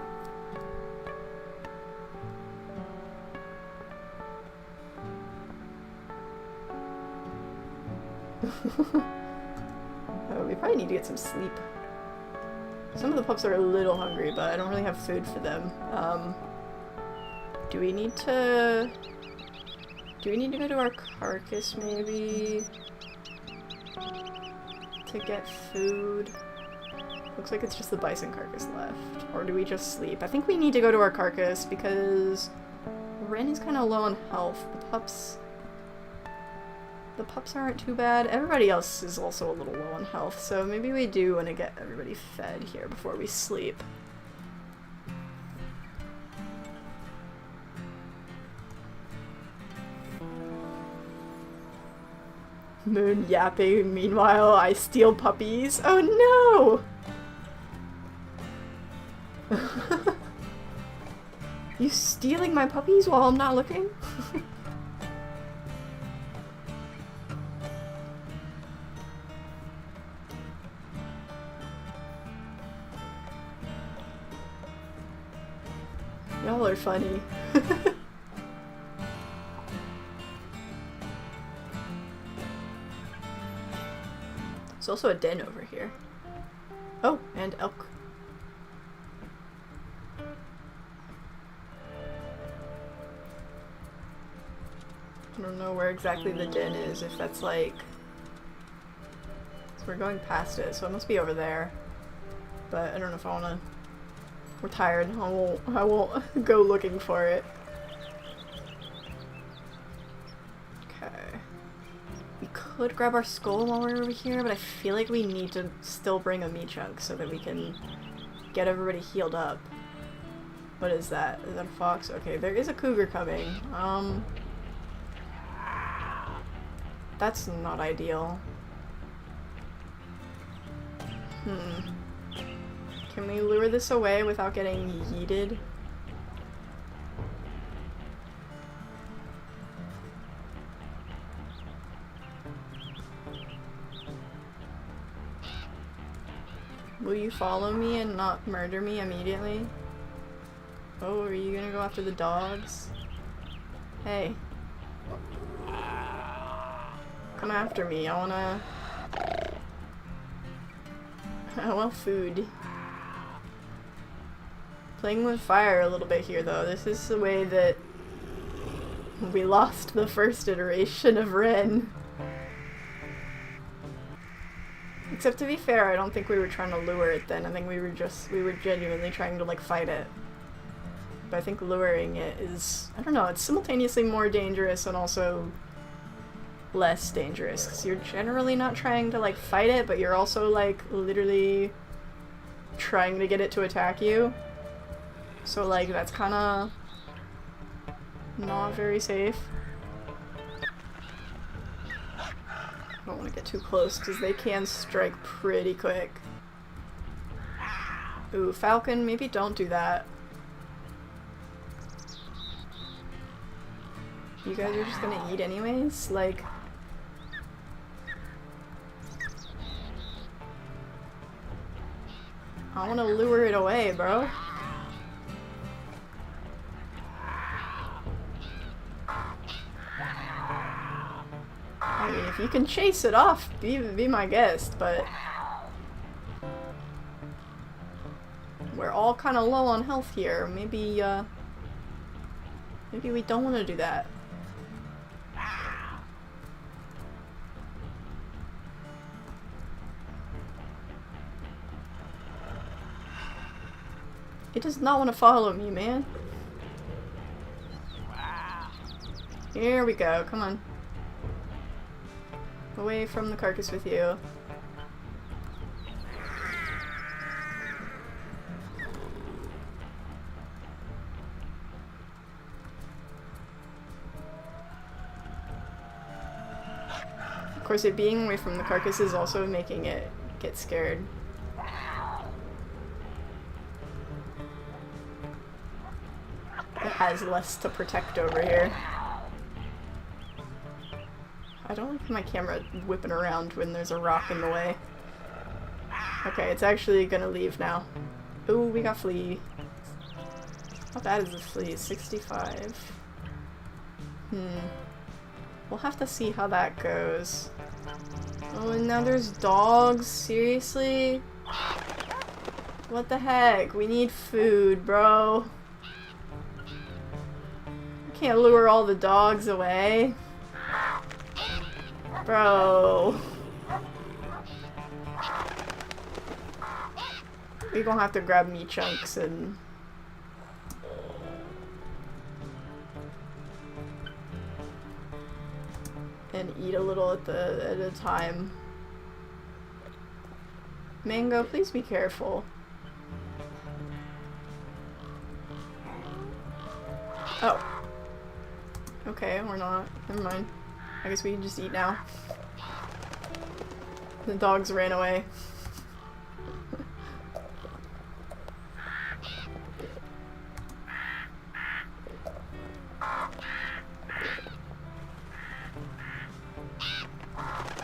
Oh, we probably need to get some sleep. Some of the pups are a little hungry, but I don't really have food for them. Do we need to go to our carcass, maybe? To get food? Looks like it's just the bison carcass left. Or do we just sleep? I think we need to go to our carcass because Wren is kind of low on health. The pups aren't too bad. Everybody else is also a little low on health, so maybe we do want to get everybody fed here before we sleep. Moon yapping, meanwhile I steal puppies. Oh no! You stealing my puppies while I'm not looking? Y'all are funny. There's also a den over here. Oh, and elk. I don't know where exactly the den is, if that's like... So we're going past it, so it must be over there. But I don't know if I want to We're tired. I won't go looking for it. Okay. We could grab our skull while we're over here, but I feel like we need to still bring a meat chunk so that we can get everybody healed up. What is that? Is that a fox? Okay, there is a cougar coming. That's not ideal. Can we lure this away without getting yeeted? Will you follow me and not murder me immediately? Oh, are you gonna go after the dogs? Hey. Come after me, I want food. Playing with fire a little bit here though. This is the way that we lost the first iteration of Wren. Except to be fair, I don't think we were trying to lure it then. I think we were genuinely trying to like fight it. But I think luring it is, I don't know, it's simultaneously more dangerous and also less dangerous. Because you're generally not trying to like fight it, but you're also like literally trying to get it to attack you. So like that's kind of not very safe. I don't want to get too close because they can strike pretty quick. Ooh, falcon, maybe don't do that. You guys are just gonna eat anyways? Like... I wanna lure it away, bro. I mean, if you can chase it off, be my guest, but... We're all kind of low on health here. Maybe, maybe we don't want to do that. It does not want to follow me, man. Here we go, come on. Away from the carcass with you. Of course, it being away from the carcass is also making it get scared. It has less to protect over here. I don't like my camera whipping around when there's a rock in the way. Okay, it's actually gonna leave now. Ooh, we got flea. How bad is this flea? 65. We'll have to see how that goes. Oh, and now there's dogs? Seriously? What the heck? We need food, bro. I can't lure all the dogs away. Bro. We're gonna have to grab meat chunks and... eat a little at a time. Mango, please be careful. Oh. Okay, we're not. Never mind. I guess we can just eat now. The dogs ran away.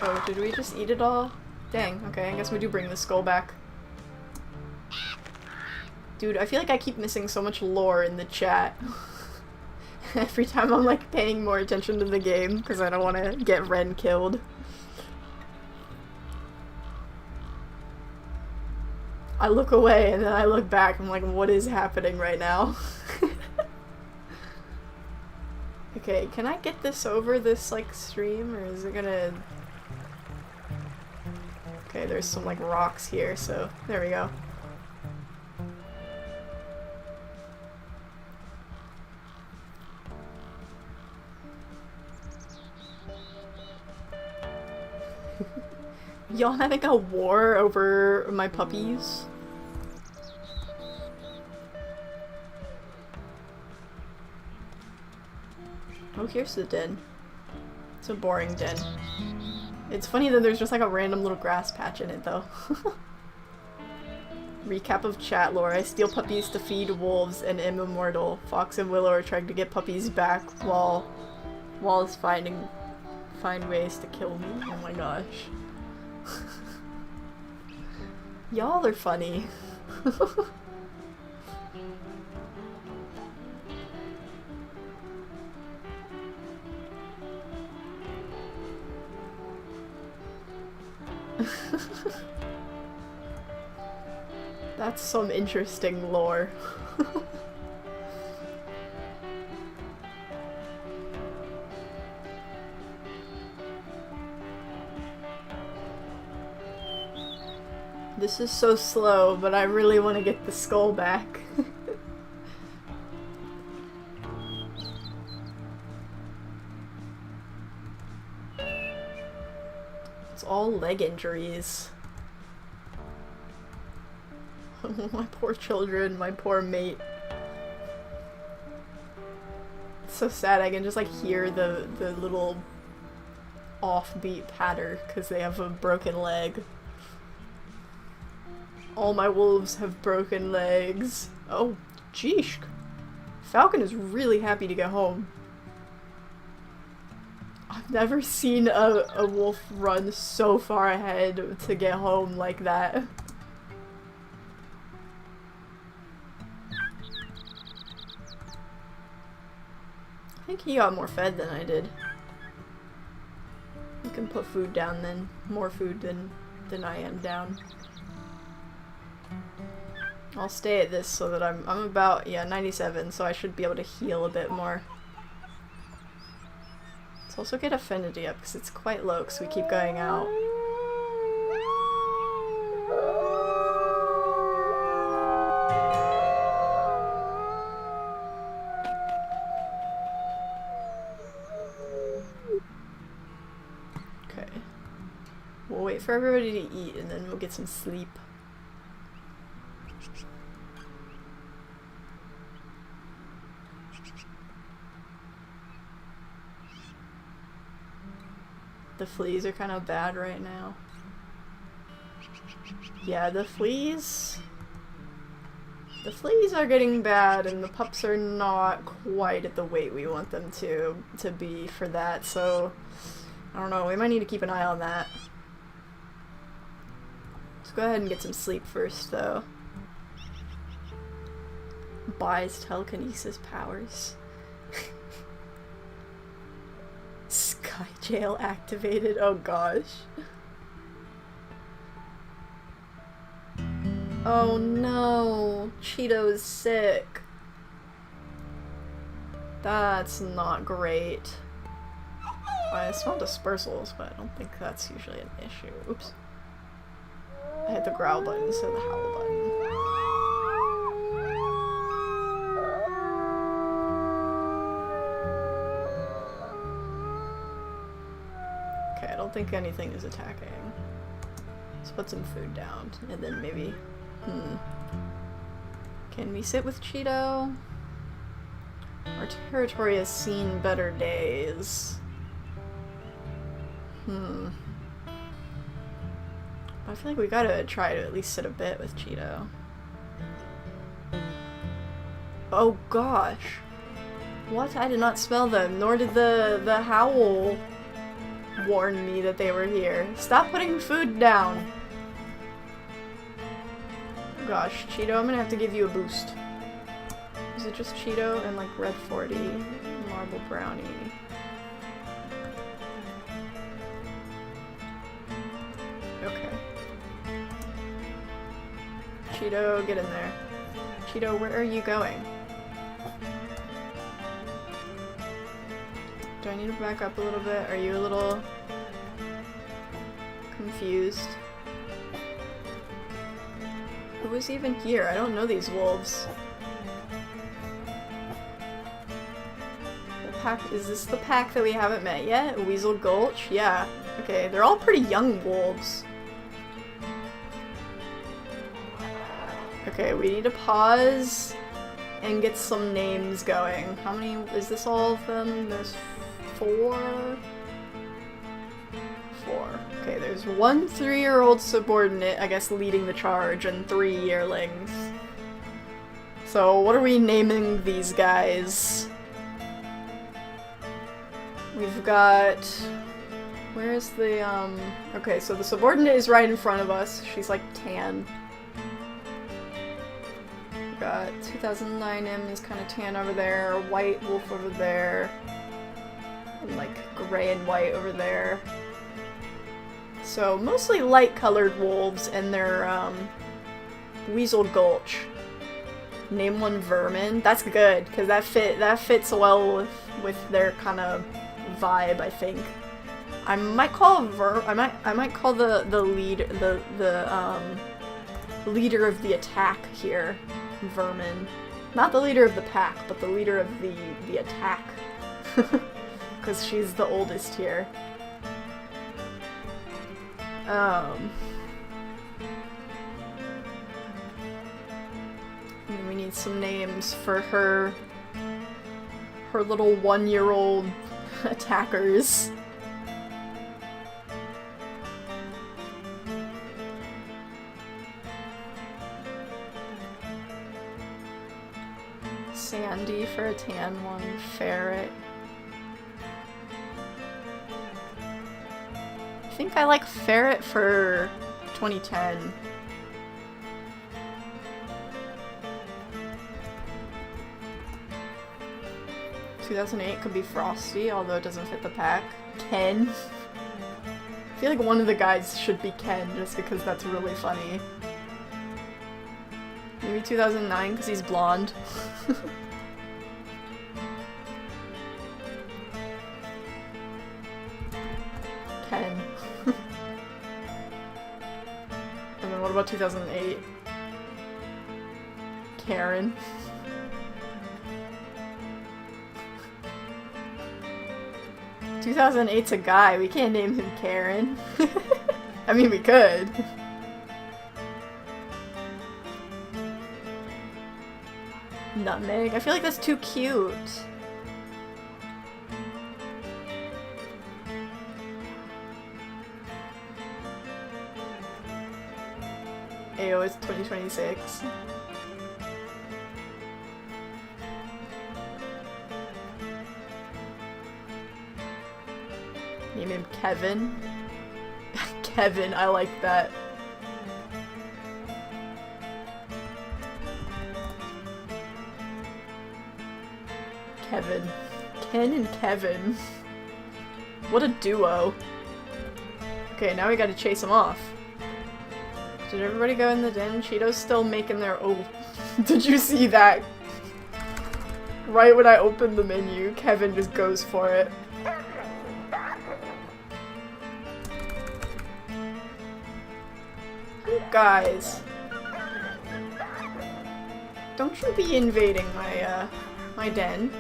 Oh, did we just eat it all? Dang, okay, I guess we do bring the skull back. Dude, I feel like I keep missing so much lore in the chat. Every time I'm like paying more attention to the game because I don't want to get Wren killed. I look away and then I look back, I'm like, what is happening right now? Okay, can I get this over this like stream or is it gonna... Okay, there's some like rocks here, so there we go. Y'all having a war over my puppies? Oh, here's the den. It's a boring den. It's funny that there's just like a random little grass patch in it though. Recap of chat lore. I steal puppies to feed wolves and am immortal. Fox and Willow are trying to get puppies back while Wallace find ways to kill me. Oh my gosh. Y'all are funny. That's some interesting lore. This is so slow, but I really want to get the skull back. It's all leg injuries. My poor children, my poor mate. It's so sad, I can just like hear the little offbeat patter because they have a broken leg. All my wolves have broken legs. Oh, jeesh. Falcon is really happy to get home. I've never seen a wolf run so far ahead to get home like that. I think he got more fed than I did. You can put food down then. More food than I am down. I'll stay at this so that I'm about, yeah, 97, so I should be able to heal a bit more. Let's also get affinity up because it's quite low because we keep going out. Okay. We'll wait for everybody to eat and then we'll get some sleep. The fleas are kind of bad right now. Yeah, the fleas are getting bad and the pups are not quite at the weight we want them to be for that, so I don't know, we might need to keep an eye on that. Let's go ahead and get some sleep first though. Buys telekinesis powers. Sky jail activated, oh gosh. Oh no, Cheeto's sick. That's not great. I smell dispersals, but I don't think that's usually an issue. Oops. I hit the growl button instead of the howl button. Okay, I don't think anything is attacking. Let's put some food down, and then maybe... Can we sit with Cheeto? Our territory has seen better days. I feel like we gotta try to at least sit a bit with Cheeto. Oh gosh. What? I did not smell them, nor did the howl warn me that they were here. Stop putting food down! Gosh, Cheeto, I'm gonna have to give you a boost. Is it just Cheeto and like Red 40, Marble Brownie? Okay. Cheeto, get in there. Cheeto, where are you going? Do I need to back up a little bit? Are you a little confused? Who is even here? I don't know these wolves. What pack? Is this the pack that we haven't met yet? Weasel Gulch? Yeah. Okay, they're all pretty young wolves. Okay, we need to pause and get some names going. How many, is this all of them? There's 4? 4. Okay, there's 1 3-year-old subordinate, I guess, leading the charge, and 3 yearlings. So, what are we naming these guys? We've got... Where's the, Okay, so the subordinate is right in front of us. She's, like, tan. We've got 2009 M is kind of tan over there, white wolf over there, and, like, gray and white over there. So, mostly light-colored wolves, and they're, Weasel Gulch. Name one Vermin. That's good, because that fits well with their kind of vibe, I think. I might call I might call the leader of the attack here Vermin. Not the leader of the pack, but the leader of the attack. Because she's the oldest here. And we need some names for her little 1-year-old attackers. Sandy for a tan one, Ferret. I think I like Ferret for 2010. ...2008 could be Frosty, although it doesn't fit the pack. Ken. I feel like one of the guys should be Ken, just because that's really funny. Maybe 2009, because he's blonde. Ken. And then what about 2008? Karen. – 2008's a guy, we can't name him Karen. I mean, we could. Nutmeg? I feel like that's too cute. Ayo, it's 2026. Name him Kevin. Kevin, I like that. Kevin. Ken and Kevin. What a duo. Okay, now we gotta chase him off. Did everybody go in the den? Cheeto's still making their— oh. Did you see that? Right when I opened the menu, Kevin just goes for it. You guys. Don't you be invading my, my den.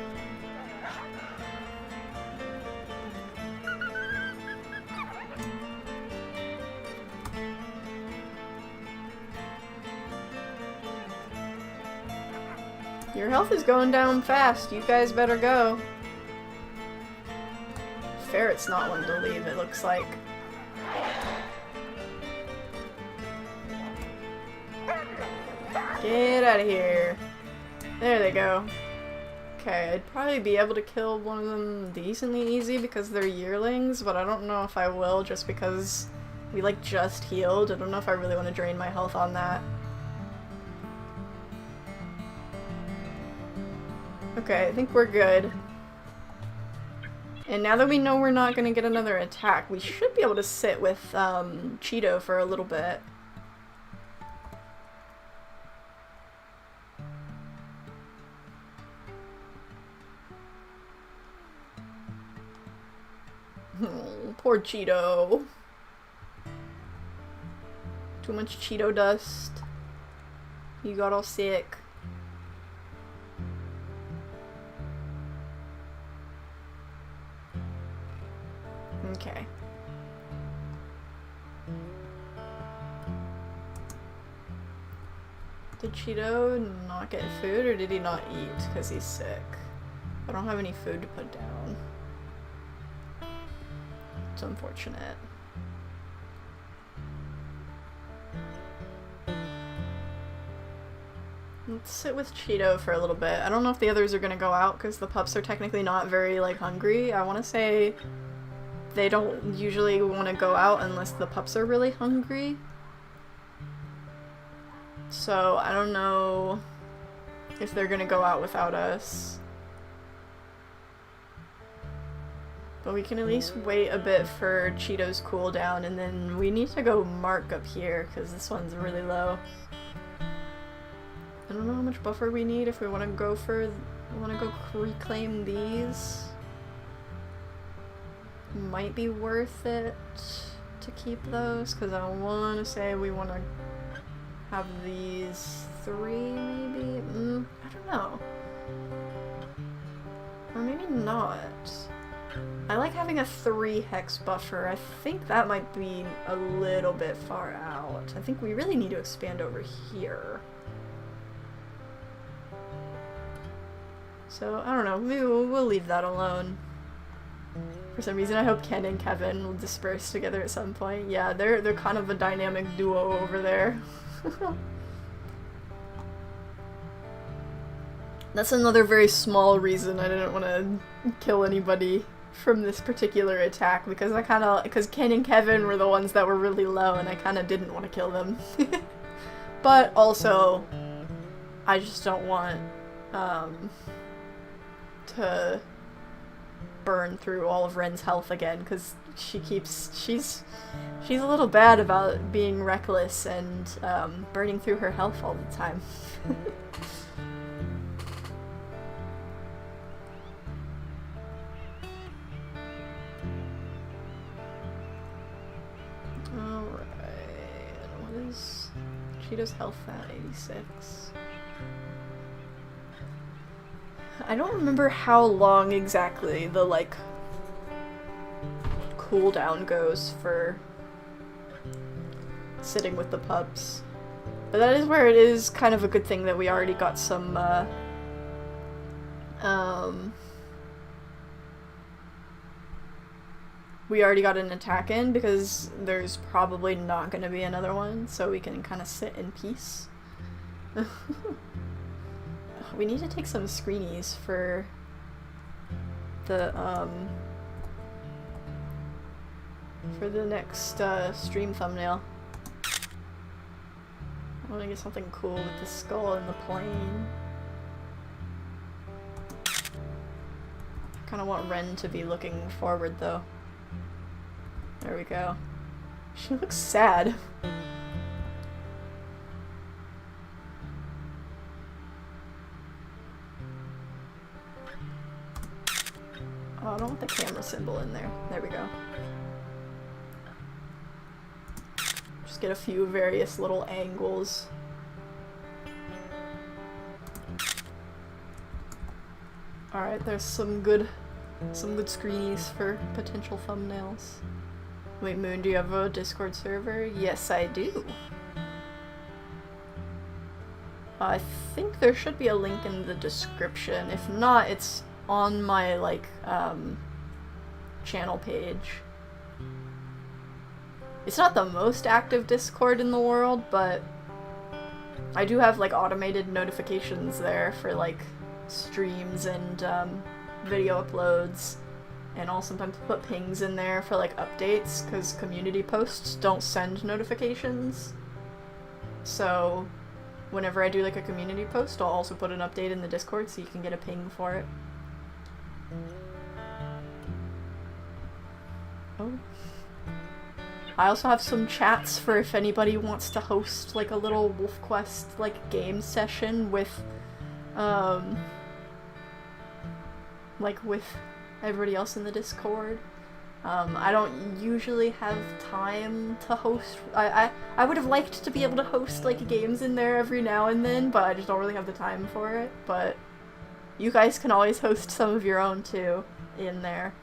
Your health is going down fast. You guys better go. Ferret's not one to leave, it looks like. Get out of here. There they go. Okay, I'd probably be able to kill one of them decently easy because they're yearlings, but I don't know if I will just because we like just healed. I don't know if I really want to drain my health on that. Okay, I think we're good. And now that we know we're not gonna get another attack, we should be able to sit with Cheeto for a little bit. Oh, poor Cheeto. Too much Cheeto dust. You got all sick. Okay. Did Cheeto not get food, or did he not eat because he's sick? I don't have any food to put down. It's unfortunate. Let's sit with Cheeto for a little bit. I don't know if the others are gonna go out because the pups are technically not very, like, hungry. I want to say they don't usually want to go out unless the pups are really hungry. So I don't know if they're gonna go out without us. But we can at least wait a bit for Cheeto's cooldown, and then we need to go mark up here because this one's really low. I don't know how much buffer we need if we want to go reclaim these. Might be worth it to keep those because I want to say we want to have these 3 maybe? I don't know. Or maybe not. I like having a 3 hex buffer. I think that might be a little bit far out. I think we really need to expand over here. So, I don't know, maybe we'll leave that alone. For some reason I hope Ken and Kevin will disperse together at some point. Yeah, they're kind of a dynamic duo over there. That's another very small reason I didn't want to kill anybody from this particular attack, because Ken and Kevin were the ones that were really low and I kind of didn't want to kill them. But also, I just don't want to burn through all of Wren's health again, because she's a little bad about being reckless and burning through her health all the time. Alright, what is Cheeto's health at? 86. I don't remember how long exactly the, like, cooldown goes for sitting with the pups. But that is where it is kind of a good thing that we already got some, we already got an attack in, because there's probably not going to be another one, so we can kind of sit in peace. We need to take some screenies for the next stream thumbnail. I want to get something cool with the skull and the plane. I kind of want Wren to be looking forward though. There we go. She looks sad. Oh, I don't want the camera symbol in there. There we go. Just get a few various little angles. Alright, there's some good screenies for potential thumbnails. Wait, Moon, do you have a Discord server? Yes, I do. I think there should be a link in the description. If not, it's on my, like, channel page. It's not the most active Discord in the world, but I do have, like, automated notifications there for, like, streams and, video uploads. And I'll sometimes put pings in there for, like, updates, because community posts don't send notifications. So whenever I do, like, a community post, I'll also put an update in the Discord so you can get a ping for it. Oh. I also have some chats for if anybody wants to host, like, a little Wolf Quest, like, game session with, like, with everybody else in the Discord. I don't usually have time to host. I would have liked to be able to host, like, games in there every now and then, but I just don't really have the time for it. But you guys can always host some of your own, too, in there.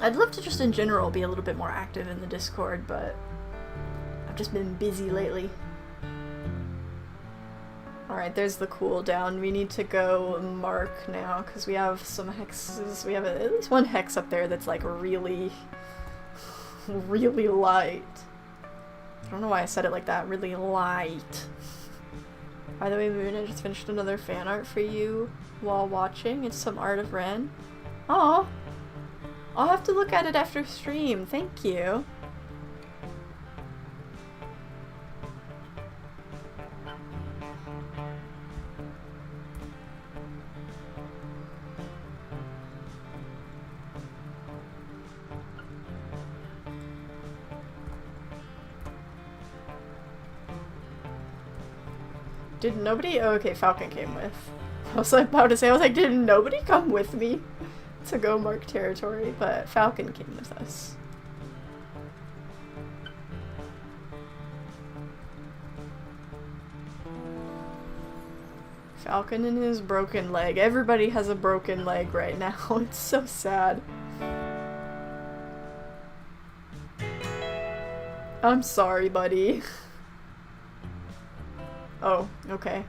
I'd love to just, in general, be a little bit more active in the Discord, but I've just been busy lately. Alright, there's the cooldown. We need to go mark now, because we have some hexes. We have at least one hex up there that's like really, really light. I don't know why I said it like that. Really light. By the way, Moon, I just finished another fan art for you while watching. It's some art of Wren. Aw! I'll have to look at it after stream. Thank you. Did nobody? Oh, okay, Falcon came with. I was like about to say, I was like, did nobody come with me to go mark territory? But Falcon came with us. Falcon and his broken leg. Everybody has a broken leg right now. It's so sad. I'm sorry, buddy. Oh, okay.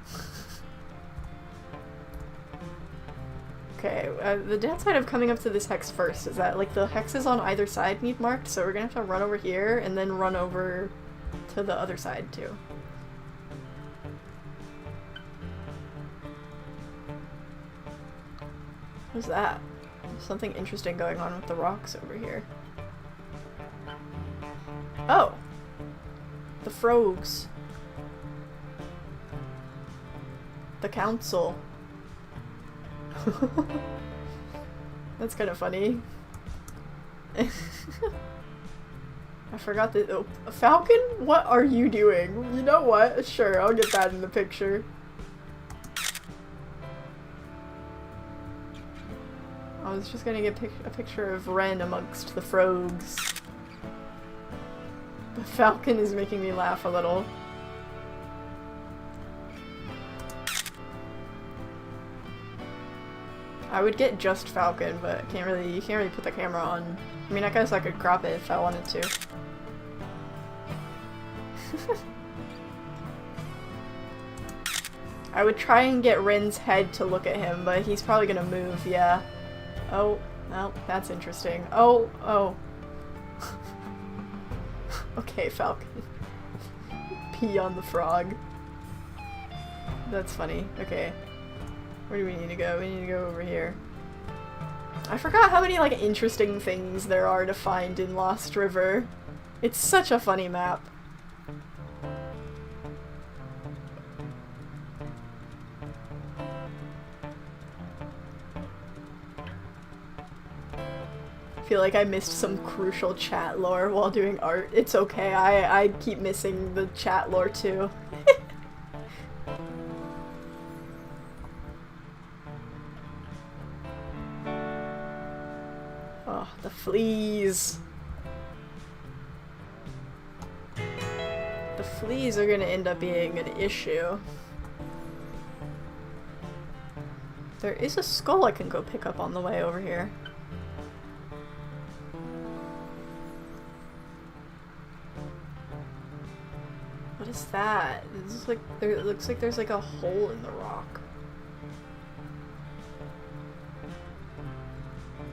Okay, the downside of coming up to this hex first is that, like, the hexes on either side need marked, so we're gonna have to run over here and then run over to the other side, too. What's that? There's something interesting going on with the rocks over here. Oh! The frogs. The council. That's kind of funny. I forgot that. Oh, Falcon? What are you doing? You know what? Sure, I'll get that in the picture. I was just gonna get a picture of Wren amongst the frogs. The Falcon is making me laugh a little. I would get just Falcon, but you can't really put the camera on. I mean, I guess I could crop it if I wanted to. I would try and get Wren's head to look at him, but he's probably gonna move, yeah. Oh, well, that's interesting. Oh, oh. Okay, Falcon. Pee on the frog. That's funny. Okay. Where do we need to go? We need to go over here. I forgot how many, like, interesting things there are to find in Lost River. It's such a funny map. I feel like I missed some crucial chat lore while doing art. It's okay, I keep missing the chat lore too. Oh, the fleas. The fleas are gonna end up being an issue. There is a skull I can go pick up on the way over here. What is that? It looks like there's like a hole in the rock.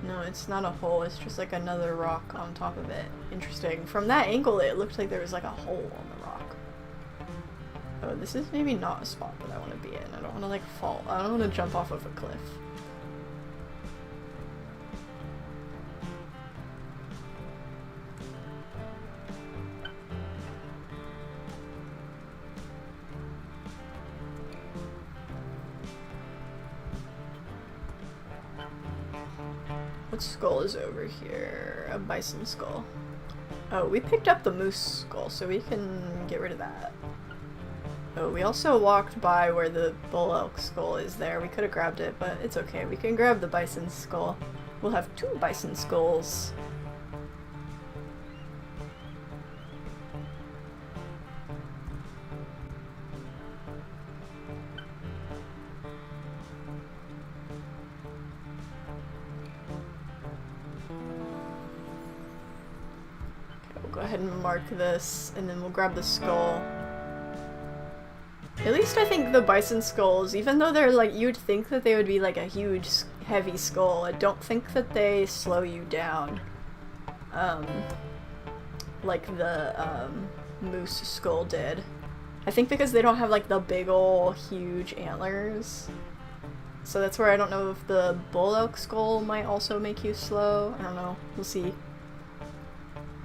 No, it's not a hole, it's just like another rock on top of it. Interesting. From that angle it looked like there was like a hole on the rock. Oh, this is maybe not a spot that I want to be in. I don't want to like fall. I don't want to jump off of a cliff. What skull is over here? A bison skull. Oh, we picked up the moose skull, so we can get rid of that. Oh, we also walked by where the bull elk skull is there. We could have grabbed it, but it's okay. We can grab the bison skull. We'll have 2 bison skulls. Go ahead and mark this, and then we'll grab the skull. At least I think the bison skulls, even though they're like, you'd think that they would be like a huge, heavy skull, I don't think that they slow you down. Like the moose skull did. I think because they don't have like the big ol' huge antlers. So that's where I don't know if the bull elk skull might also make you slow. I don't know. We'll see.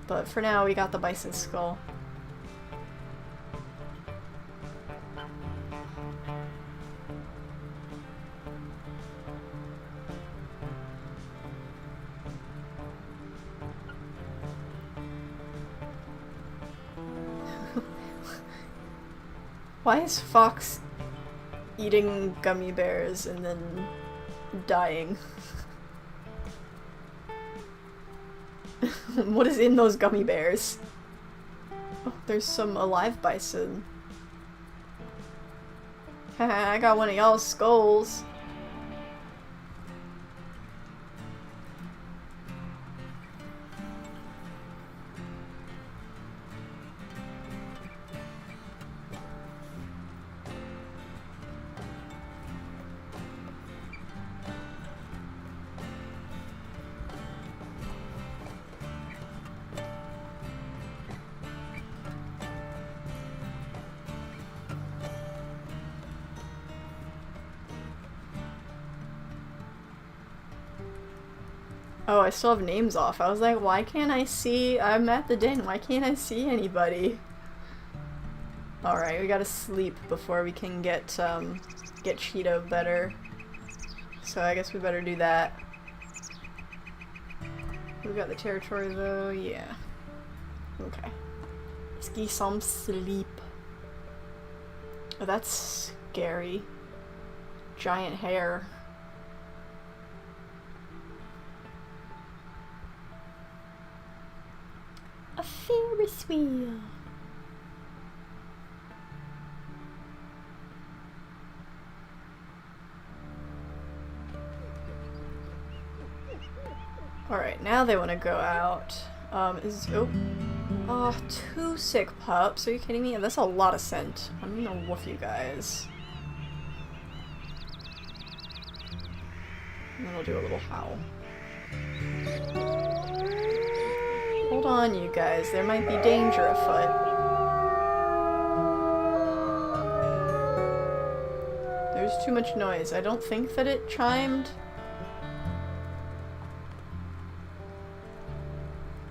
But for now, we got the bison skull. Why is Fox eating gummy bears and then dying? What is in those gummy bears? Oh, there's some alive bison. Haha, I got one of y'all's skulls. Oh, I still have names off. I was like, why can't I see? I'm at the den. Why can't I see anybody? Alright, we gotta sleep before we can get Cheeto better. So I guess we better do that. We got the territory though, yeah. Okay. Let's get some sleep. Oh, that's scary. Giant hair. A Ferris wheel. Alright, now they want to go out. Oh, 2 sick pups. Are you kidding me? That's a lot of scent. I'm gonna woof you guys. And then we'll do a little howl. Hold on, you guys. There might be danger afoot. There's too much noise. I don't think that it chimed.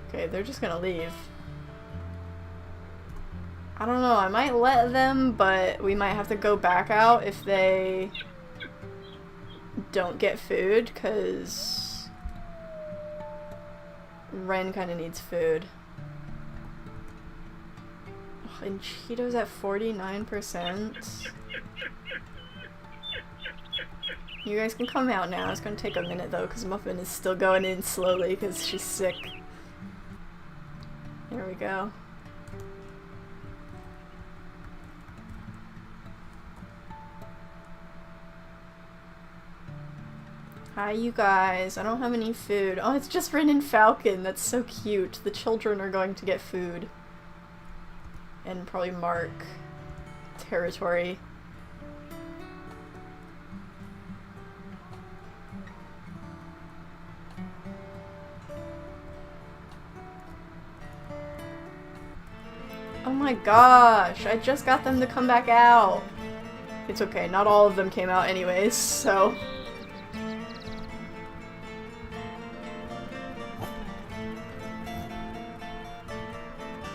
Okay, they're just gonna leave. I don't know. I might let them, but we might have to go back out if they don't get food, because Wren kind of needs food. Oh, and Cheeto's at 49%. You guys can come out now. It's gonna take a minute though, because Muffin is still going in slowly because she's sick. There we go. Hi, you guys. I don't have any food. Oh, it's just Wren and Falcon. That's so cute. The children are going to get food. And probably mark territory. Oh my gosh. I just got them to come back out. It's okay. Not all of them came out anyways, so...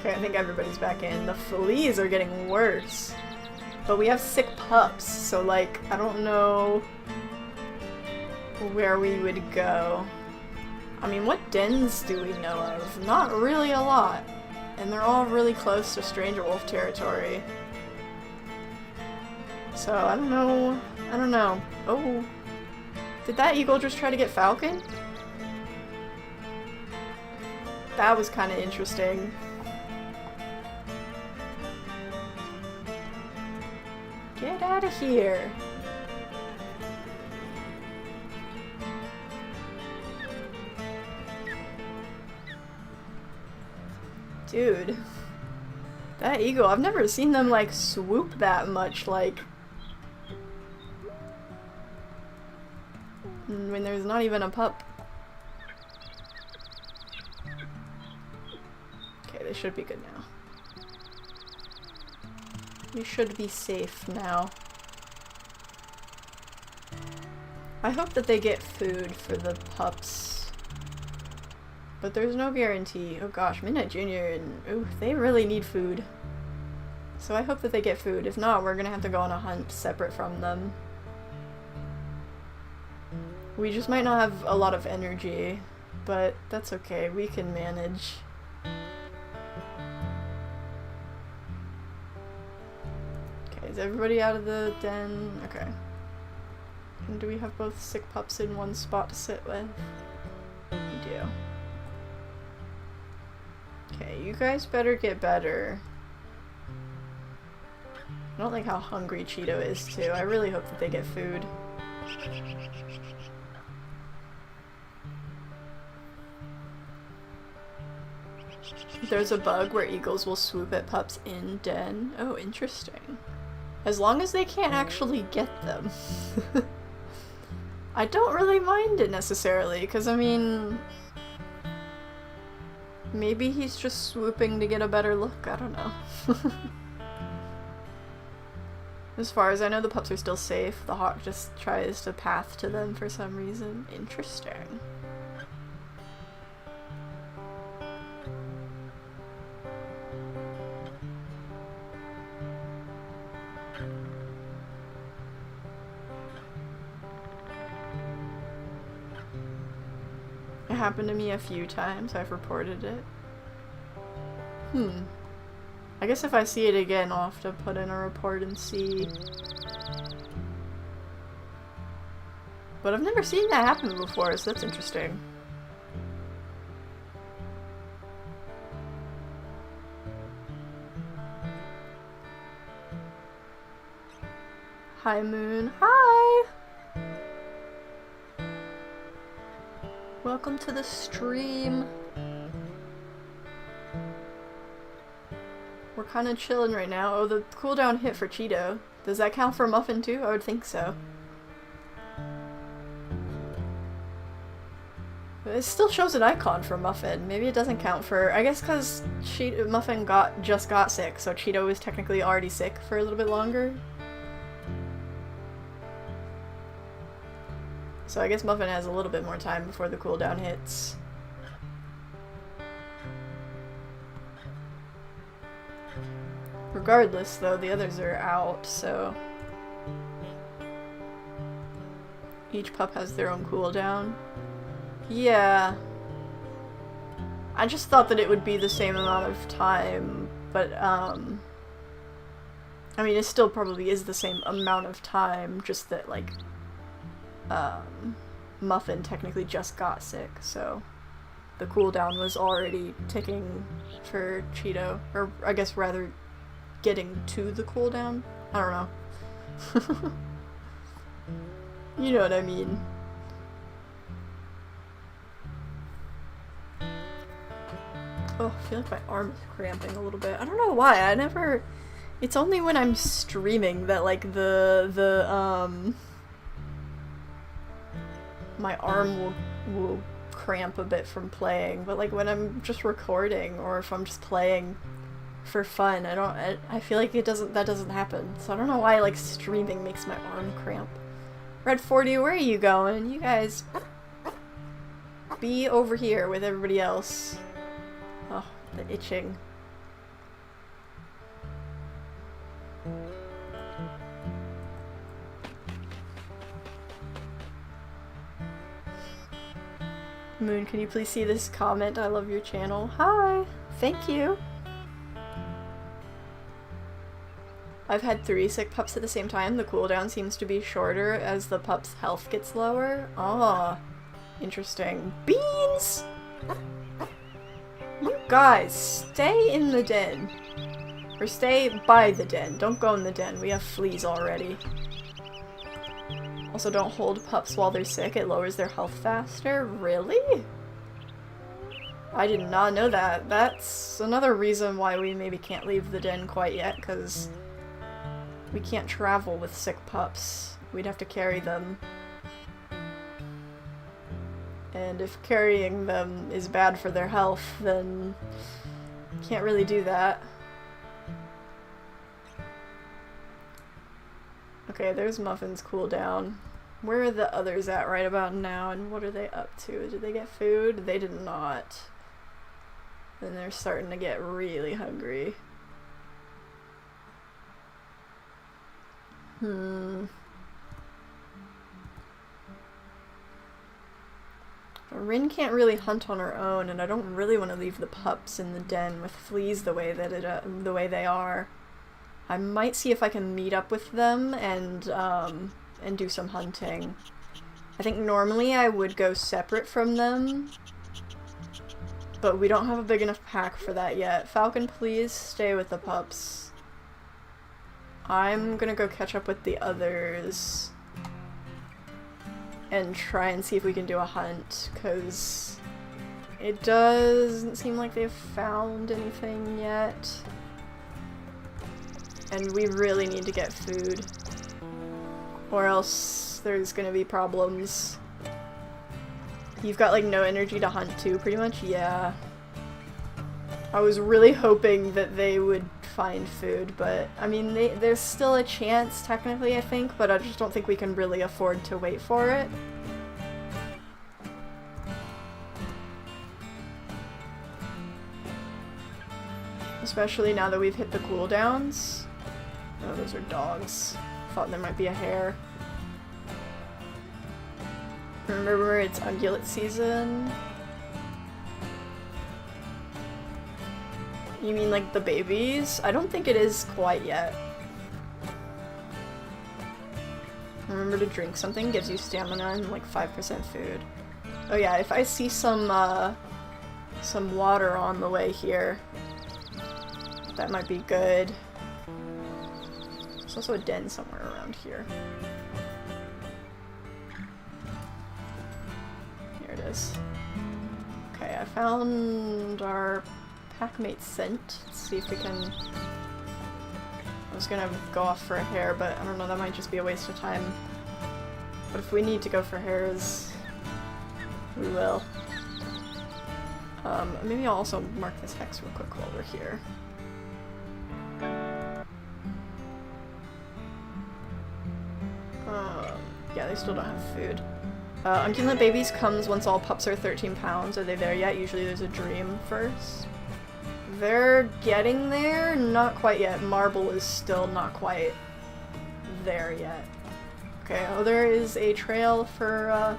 Okay, I think everybody's back in. The fleas are getting worse. But we have sick pups, so like, I don't know where we would go. I mean, what dens do we know of? Not really a lot. And they're all really close to Stranger Wolf territory. So, I don't know. I don't know. Oh. Did that eagle just try to get Falcon? That was kind of interesting. Get out of here. Dude. That eagle, I've never seen them like swoop that much, like when there's not even a pup. Okay, they should be good now. We should be safe now. I hope that they get food for the pups. But there's no guarantee. Oh gosh, Midnight Junior and ooh, they really need food. So I hope that they get food. If not, we're gonna have to go on a hunt separate from them. We just might not have a lot of energy, but that's okay. We can manage. Is everybody out of the den? Okay. And do we have both sick pups in one spot to sit with? We do. Okay, you guys better get better. I don't like how hungry Cheeto is too. I really hope that they get food. There's a bug where eagles will swoop at pups in den. Oh, interesting. As long as they can't actually get them. I don't really mind it necessarily, because I mean... maybe he's just swooping to get a better look, I don't know. As far as I know, the pups are still safe. The hawk just tries to path to them for some reason. Interesting. It happened to me a few times. I've reported it. I guess if I see it again, I'll have to put in a report and see. But I've never seen that happen before, so that's interesting. Hi, Moon. Hi! Welcome to the stream. We're kind of chilling right now. Oh, the cooldown hit for Cheeto. Does that count for Muffin too? I would think so. But it still shows an icon for Muffin. Maybe it doesn't count for... I guess because Muffin just got sick, so Cheeto was technically already sick for a little bit longer. So I guess Muffin has a little bit more time before the cooldown hits. Regardless, though, the others are out, so... each pup has their own cooldown. Yeah. I just thought that it would be the same amount of time, but, I mean, it still probably is the same amount of time, just that, like... Muffin technically just got sick, so the cooldown was already ticking for Cheeto, or I guess rather getting to the cooldown. I don't know. You know what I mean. Oh, I feel like my arm is cramping a little bit. I don't know why. I never... It's only when I'm streaming that, like, my arm will cramp a bit from playing, but like when I'm just recording or if I'm just playing for fun, I feel like that doesn't happen. So I don't know why like streaming makes my arm cramp. Red 40, where are you going? You guys be over here with everybody else. Oh, the itching. Moon, can you please see this comment? I love your channel. Hi! Thank you! I've had 3 sick pups at the same time. The cooldown seems to be shorter as the pup's health gets lower. Ah, interesting. Beans! You guys, stay in the den. Or stay by the den. Don't go in the den. We have fleas already. Also, don't hold pups while they're sick. It lowers their health faster. Really? I did not know that. That's another reason why we maybe can't leave the den quite yet, because we can't travel with sick pups. We'd have to carry them. And if carrying them is bad for their health, then can't really do that. Okay, there's Muffin's cooldown. Where are the others at right about now, and what are they up to? Did they get food? They did not. Then they're starting to get really hungry. Wren can't really hunt on her own, and I don't really want to leave the pups in the den with fleas the way that the way they are. I might see if I can meet up with them and do some hunting. I think normally I would go separate from them, but we don't have a big enough pack for that yet. Falcon, please stay with the pups. I'm gonna go catch up with the others and try and see if we can do a hunt, because it doesn't seem like they've found anything yet. And we really need to get food, or else there's gonna be problems. You've got like no energy to hunt too, pretty much? Yeah. I was really hoping that they would find food, but I mean, there's still a chance technically, I think, but I just don't think we can really afford to wait for it. Especially now that we've hit the cooldowns. Oh, those are dogs. Thought there might be a hare. Remember, it's ungulate season. You mean like the babies? I don't think it is quite yet. Remember to drink something, gives you stamina and like 5% food. Oh yeah, if I see some water on the way here, that might be good. There's also a den somewhere around here. Here it is. Okay, I found our packmate scent. Let's see if we can... I was gonna go off for a hare, but I don't know, that might just be a waste of time. But if we need to go for hares, we will. Maybe I'll also mark this hex real quick while we're here. Yeah, they still don't have food. Ungulate babies comes once all pups are 13 pounds. Are they there yet? Usually there's a dream first. They're getting there? Not quite yet. Marble is still not quite there yet. Okay, oh, there is a trail for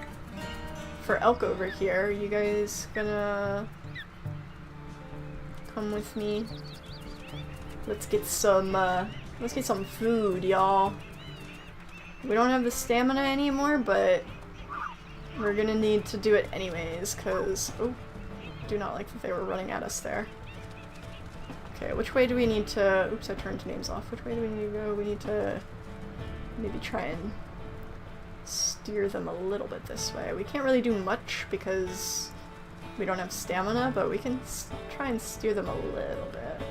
elk over here. You guys gonna come with me? Let's get some food, y'all. We don't have the stamina anymore, but we're gonna need to do it anyways, cause... Oh, do not like that they were running at us there. Okay, which way do we need to... Oops, I turned names off. Which way do we need to go? We need to maybe try and steer them a little bit this way. We can't really do much because we don't have stamina, but we can try and steer them a little bit.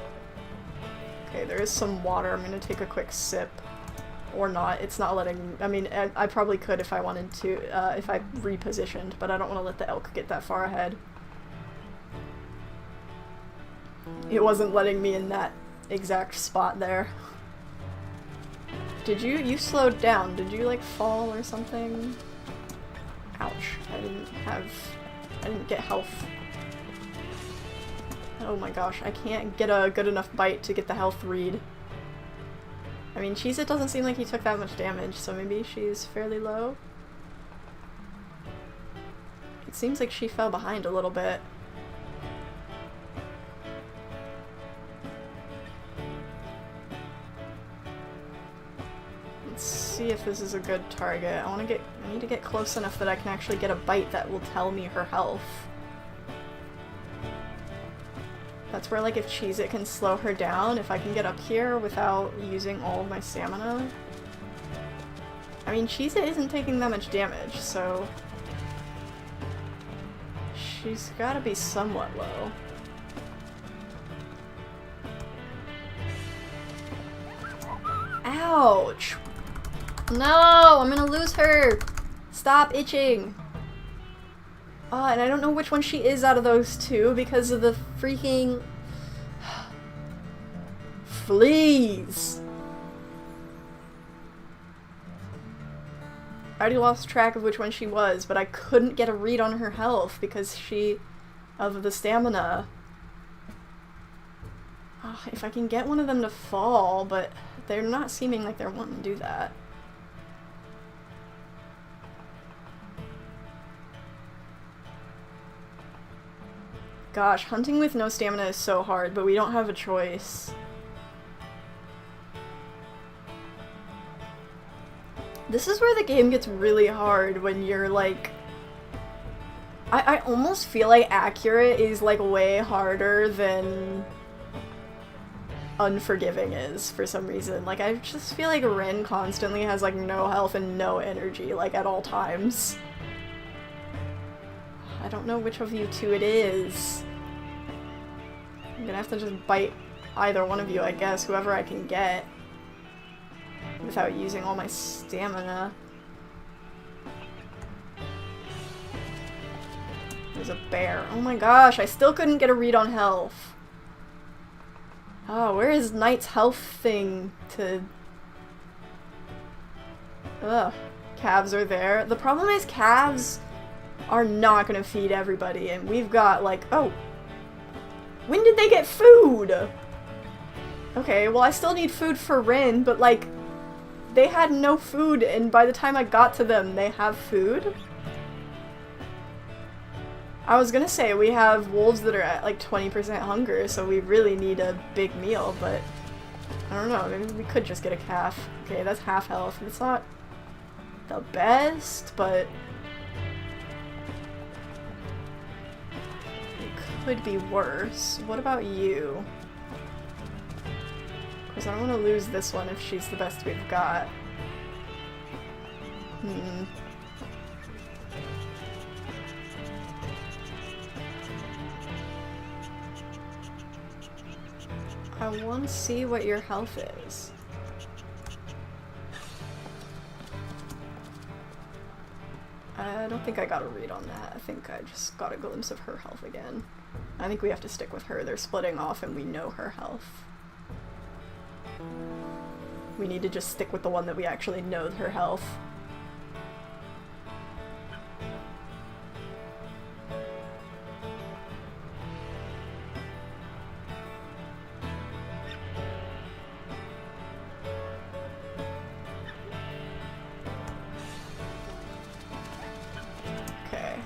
Okay, there is some water. I'm gonna take a quick sip. Or not. It's not letting... I mean, I probably could if I wanted to, if I repositioned, but I don't want to let the elk get that far ahead. It wasn't letting me in that exact spot there. Did you... You slowed down. Did you, like, fall or something? Ouch. I didn't get health. Oh my gosh, I can't get a good enough bite to get the health read. I mean, Cheez-It doesn't seem like he took that much damage, so maybe she's fairly low? It seems like she fell behind a little bit. Let's see if this is a good target. I need to get close enough that I can actually get a bite that will tell me her health. That's where, like, if Cheez-It can slow her down, if I can get up here without using all of my stamina. I mean, Cheez-It isn't taking that much damage, so... She's gotta be somewhat low. Ouch! No! I'm gonna lose her! Stop itching! And I don't know which one she is out of those two because of the freaking... fleas! I already lost track of which one she was, but I couldn't get a read on her health because of the stamina. If I can get one of them to fall, but they're not seeming like they're wanting to do that. Gosh, hunting with no stamina is so hard, but we don't have a choice. This is where the game gets really hard when you're like... I almost feel like accurate is like way harder than unforgiving is for some reason. Like I just feel like Wren constantly has like no health and no energy like at all times. I don't know which of you two it is. I'm gonna have to just bite either one of you, I guess, whoever I can get. Without using all my stamina. There's a bear. Oh my gosh, I still couldn't get a read on health. Oh, where is Knight's health thing to... Ugh. Calves are there. The problem is calves are not gonna feed everybody, and we've got like... Oh! When did they get food? Okay, well I still need food for Wren, but like... They had no food, and by the time I got to them, they have food? I was gonna say, we have wolves that are at like 20% hunger, so we really need a big meal, but... I don't know, maybe we could just get a calf. Okay, that's half health. It's not the best, but... It could be worse. What about you? Because I don't want to lose this one if she's the best we've got. I want to see what your health is. I don't think I got a read on that. I think I just got a glimpse of her health again. I think we have to stick with her. They're splitting off and we know her health. We need to just stick with the one that we actually know her health. Okay.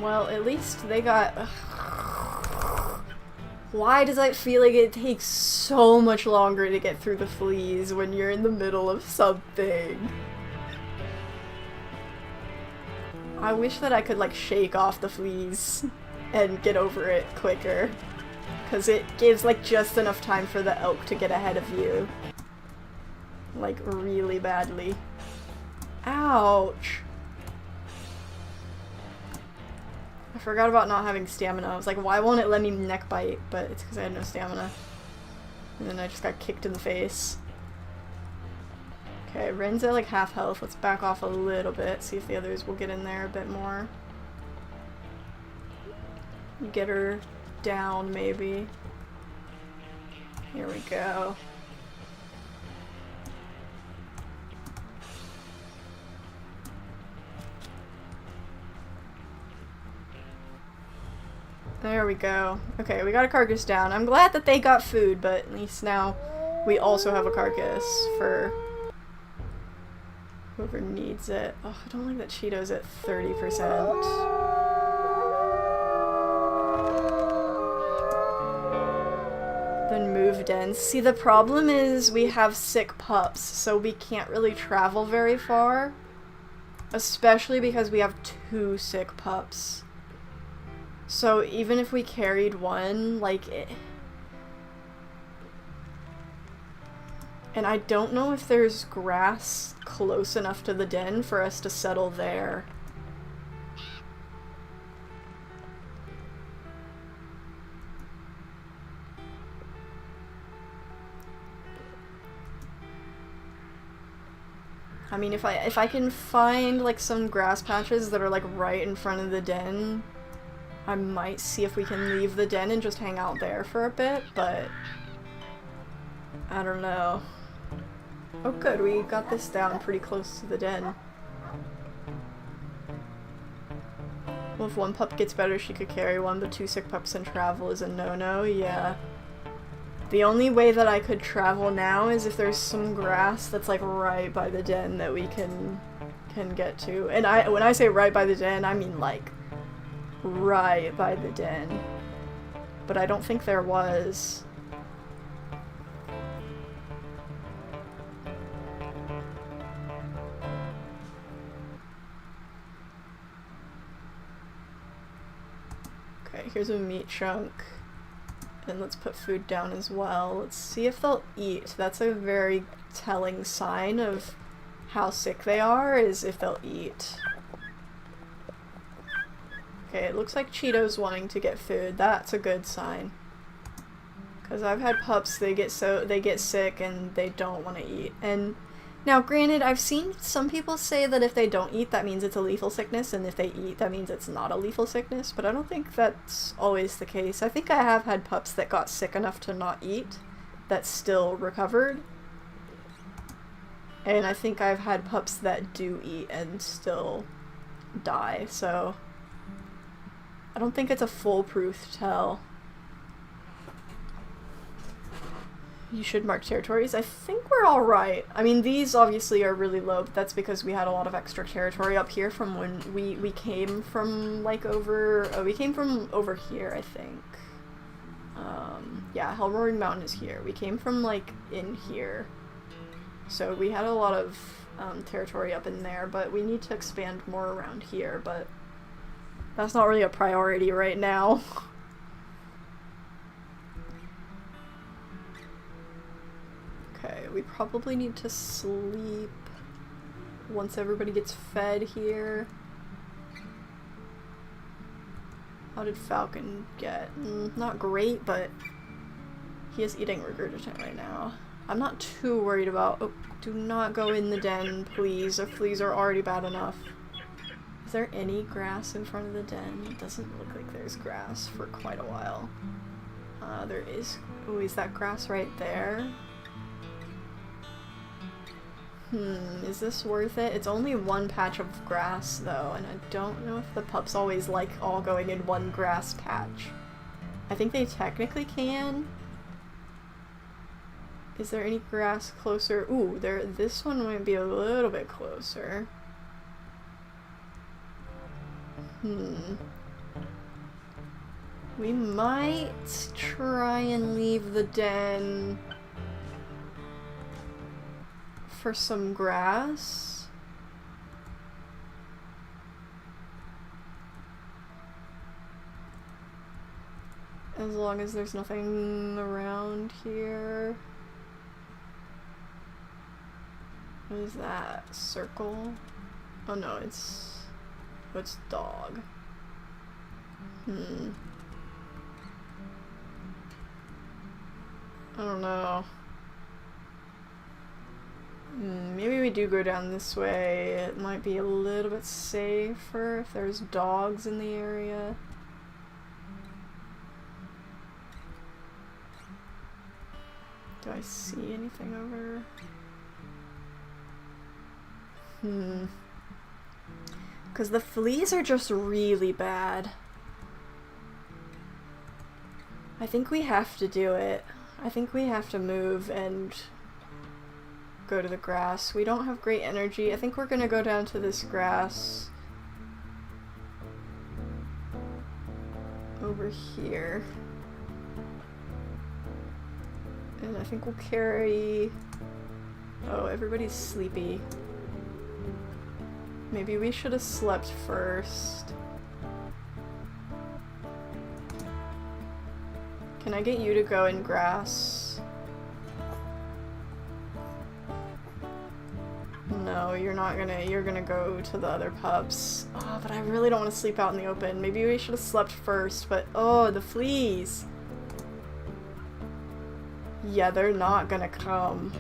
Well, at least they got... Why does it feel like it takes so much longer to get through the fleas when you're in the middle of something? I wish that I could, like, shake off the fleas and get over it quicker. Because it gives, like, just enough time for the elk to get ahead of you. Like, really badly. Ouch! I forgot about not having stamina. I was like, why won't it let me neck bite? But it's because I had no stamina. And then I just got kicked in the face. Okay, Wren's at like half health. Let's back off a little bit, see if the others will get in there a bit more. Get her down, maybe. Here we go. There we go. Okay, we got a carcass down. I'm glad that they got food, but at least now we also have a carcass for whoever needs it. Oh, I don't like that Cheeto's at 30%. Then move dens. See, the problem is we have sick pups, so we can't really travel very far. Especially because we have 2 sick pups. So even if we carried one, like, And I don't know if there's grass close enough to the den for us to settle there. I mean, if I can find like some grass patches that are like right in front of the den, I might see if we can leave the den and just hang out there for a bit, but I don't know. Oh good, we got this down pretty close to the den. Well, if one pup gets better, she could carry one, but 2 sick pups and travel is a no-no, yeah. The only way that I could travel now is if there's some grass that's like right by the den that we can get to. And when I say right by the den, I mean like right by the den. But I don't think there was. Okay, here's a meat chunk. And let's put food down as well. Let's see if they'll eat. That's a very telling sign of how sick they are, is if they'll eat. Okay, it looks like Cheeto's wanting to get food. That's a good sign. Because I've had pups, they get sick and they don't want to eat. And now, granted, I've seen some people say that if they don't eat, that means it's a lethal sickness, and if they eat, that means it's not a lethal sickness, but I don't think that's always the case. I think I have had pups that got sick enough to not eat that still recovered. And I think I've had pups that do eat and still die, so I don't think it's a foolproof tell. You should mark territories. I think we're alright. I mean, these obviously are really low, but that's because we had a lot of extra territory up here from when we came from, like, we came from over here, I think. Yeah, Hellroaring Mountain is here. We came from, like, in here. So we had a lot of territory up in there, but we need to expand more around here, but that's not really a priority right now. Okay, we probably need to sleep once everybody gets fed here. How did Falcon get? Not great, but he is eating regurgitant right now. I'm not too worried about— oh, do not go in the den, please. The fleas are already bad enough. Is there any grass in front of the den? It doesn't look like there's grass for quite a while. There is— oh, is that grass right there? Is this worth it? It's only one patch of grass, though, and I don't know if the pups always like all going in one grass patch. I think they technically can. Is there any grass closer? Ooh, this one might be a little bit closer. We might try and leave the den for some grass. As long as there's nothing around here. What is that? Circle? Oh no, it's dog. I don't know. Maybe we do go down this way. It might be a little bit safer if there's dogs in the area. Do I see anything over? Because the fleas are just really bad. I think we have to do it. I think we have to move and go to the grass. We don't have great energy. I think we're gonna go down to this grass over here. And I think we'll carry— oh, everybody's sleepy. Maybe we should have slept first. Can I get you to go in grass? No, you're not gonna, you're gonna go to the other pups. Oh, but I really don't want to sleep out in the open. Maybe we should have slept first, but oh, the fleas. Yeah, they're not gonna come.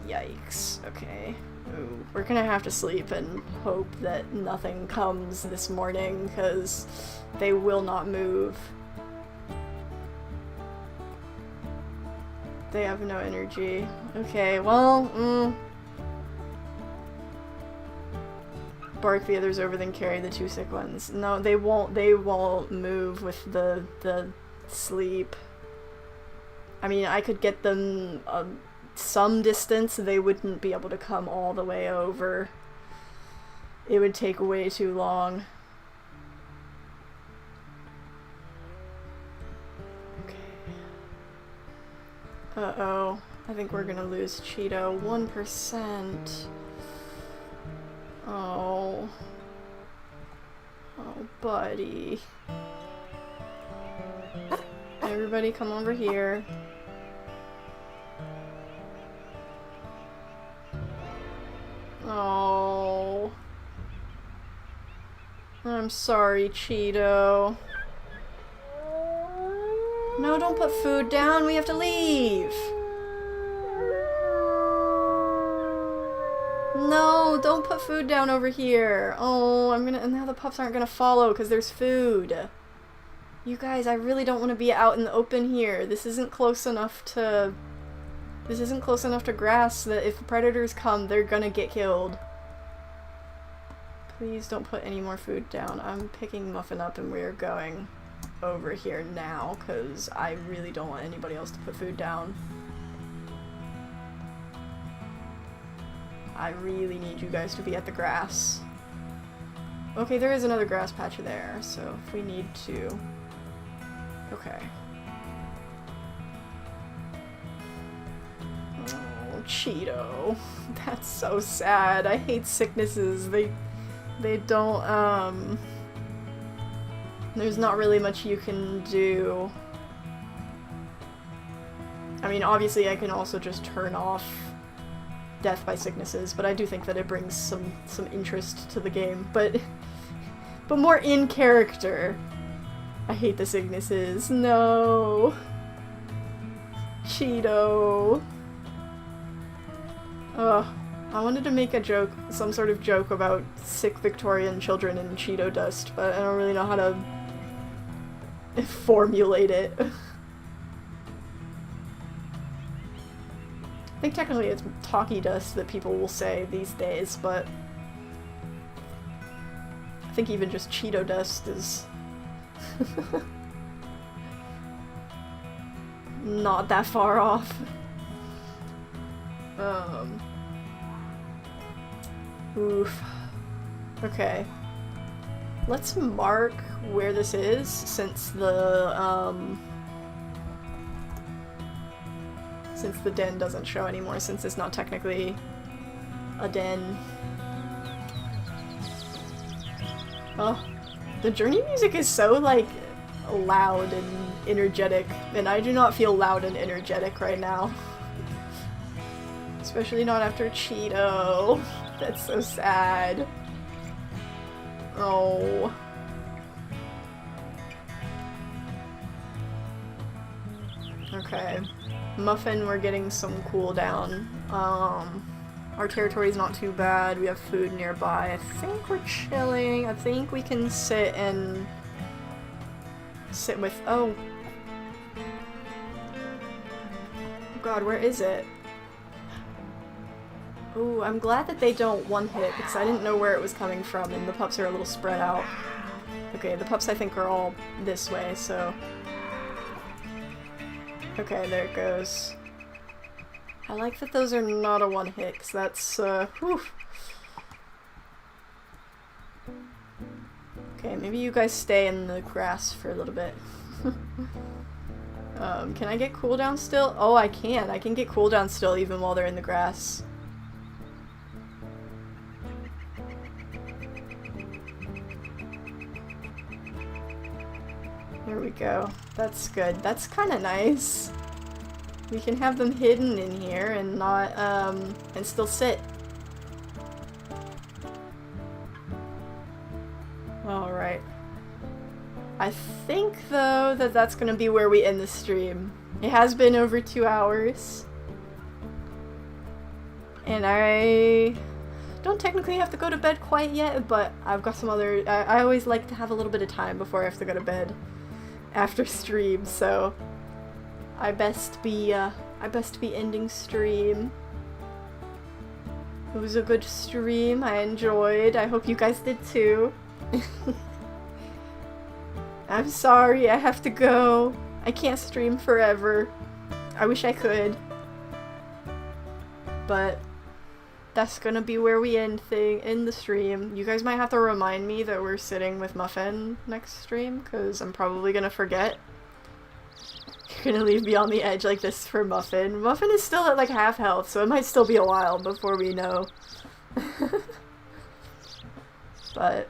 Yikes. Okay. Ooh, we're gonna have to sleep and hope that nothing comes this morning, because they will not move. They have no energy. Okay, well, bark the others over, then carry the two sick ones. No, they won't move with the sleep. I mean, I could get them some distance, they wouldn't be able to come all the way over. It would take way too long. Okay. Uh-oh. I think we're gonna lose Cheeto. 1%. Oh. Oh, buddy. Everybody come over here. Oh. I'm sorry, Cheeto. No, don't put food down. We have to leave. No, don't put food down over here. Oh, and now the pups aren't gonna follow because there's food. You guys, I really don't want to be out in the open here. This isn't close enough to grass that if predators come, they're gonna get killed. Please don't put any more food down. I'm picking Muffin up and we're going over here now because I really don't want anybody else to put food down. I really need you guys to be at the grass. Okay, there is another grass patch there, so if we need to... Okay. Oh, Cheeto. That's so sad. I hate sicknesses. They don't, there's not really much you can do. I mean, obviously I can also just turn off death by sicknesses, but I do think that it brings some interest to the game, but more in character. I hate the sicknesses. No. Cheeto. Ugh. I wanted to make a joke, some sort of joke about sick Victorian children in Cheeto dust, but I don't really know how to formulate it. I think technically it's talkie dust that people will say these days, but I think even just Cheeto dust is not that far off. Oof. Okay. Let's mark where this is, since the den doesn't show anymore, since it's not technically a den. Oh, the journey music is so, like, loud and energetic, and I do not feel loud and energetic right now. Especially not after Cheeto. That's so sad. Oh. Okay. Muffin, we're getting some cooldown. Our territory's not too bad. We have food nearby. I think we're chilling. I think we can sit with... Oh. God, where is it? Ooh, I'm glad that they don't one-hit, because I didn't know where it was coming from, and the pups are a little spread out. Okay, the pups I think are all this way, so... Okay, there it goes. I like that those are not a one-hit, because that's, whew. Okay, maybe you guys stay in the grass for a little bit. Can I get cooldown still? Oh, I can. I can get cooldown still even while they're in the grass. There we go. That's good. That's kind of nice. We can have them hidden in here and not, and still sit. Alright. I think, though, that that's gonna be where we end the stream. It has been over 2 hours. And I don't technically have to go to bed quite yet, but I've got some other... I always like to have a little bit of time before I have to go to bed after stream, so I best be ending stream. It was a good stream. I enjoyed. I hope you guys did too. I'm sorry, I have to go. I can't stream forever. I wish I could. But that's gonna be where we end the stream. You guys might have to remind me that we're sitting with Muffin next stream, because I'm probably gonna forget. You're gonna leave me on the edge like this for Muffin. Muffin is still at like half health, so it might still be a while before we know. But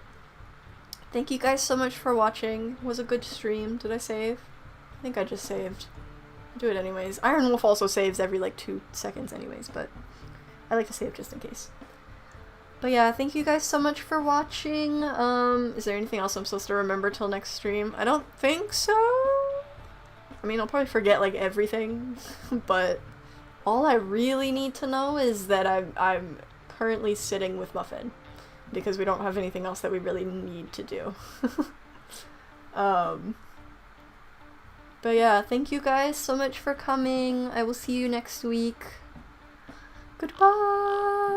thank you guys so much for watching. It was a good stream. Did I save? I think I just saved. I'll do it anyways. Ironwolf also saves every like 2 seconds anyways, but I like to save just in case. But yeah, thank you guys so much for watching. Is there anything else I'm supposed to remember till next stream? I don't think so. I mean, I'll probably forget like everything, but all I really need to know is that I'm currently sitting with Muffin, because we don't have anything else that we really need to do. But yeah, thank you guys so much for coming. I will see you next week. Goodbye!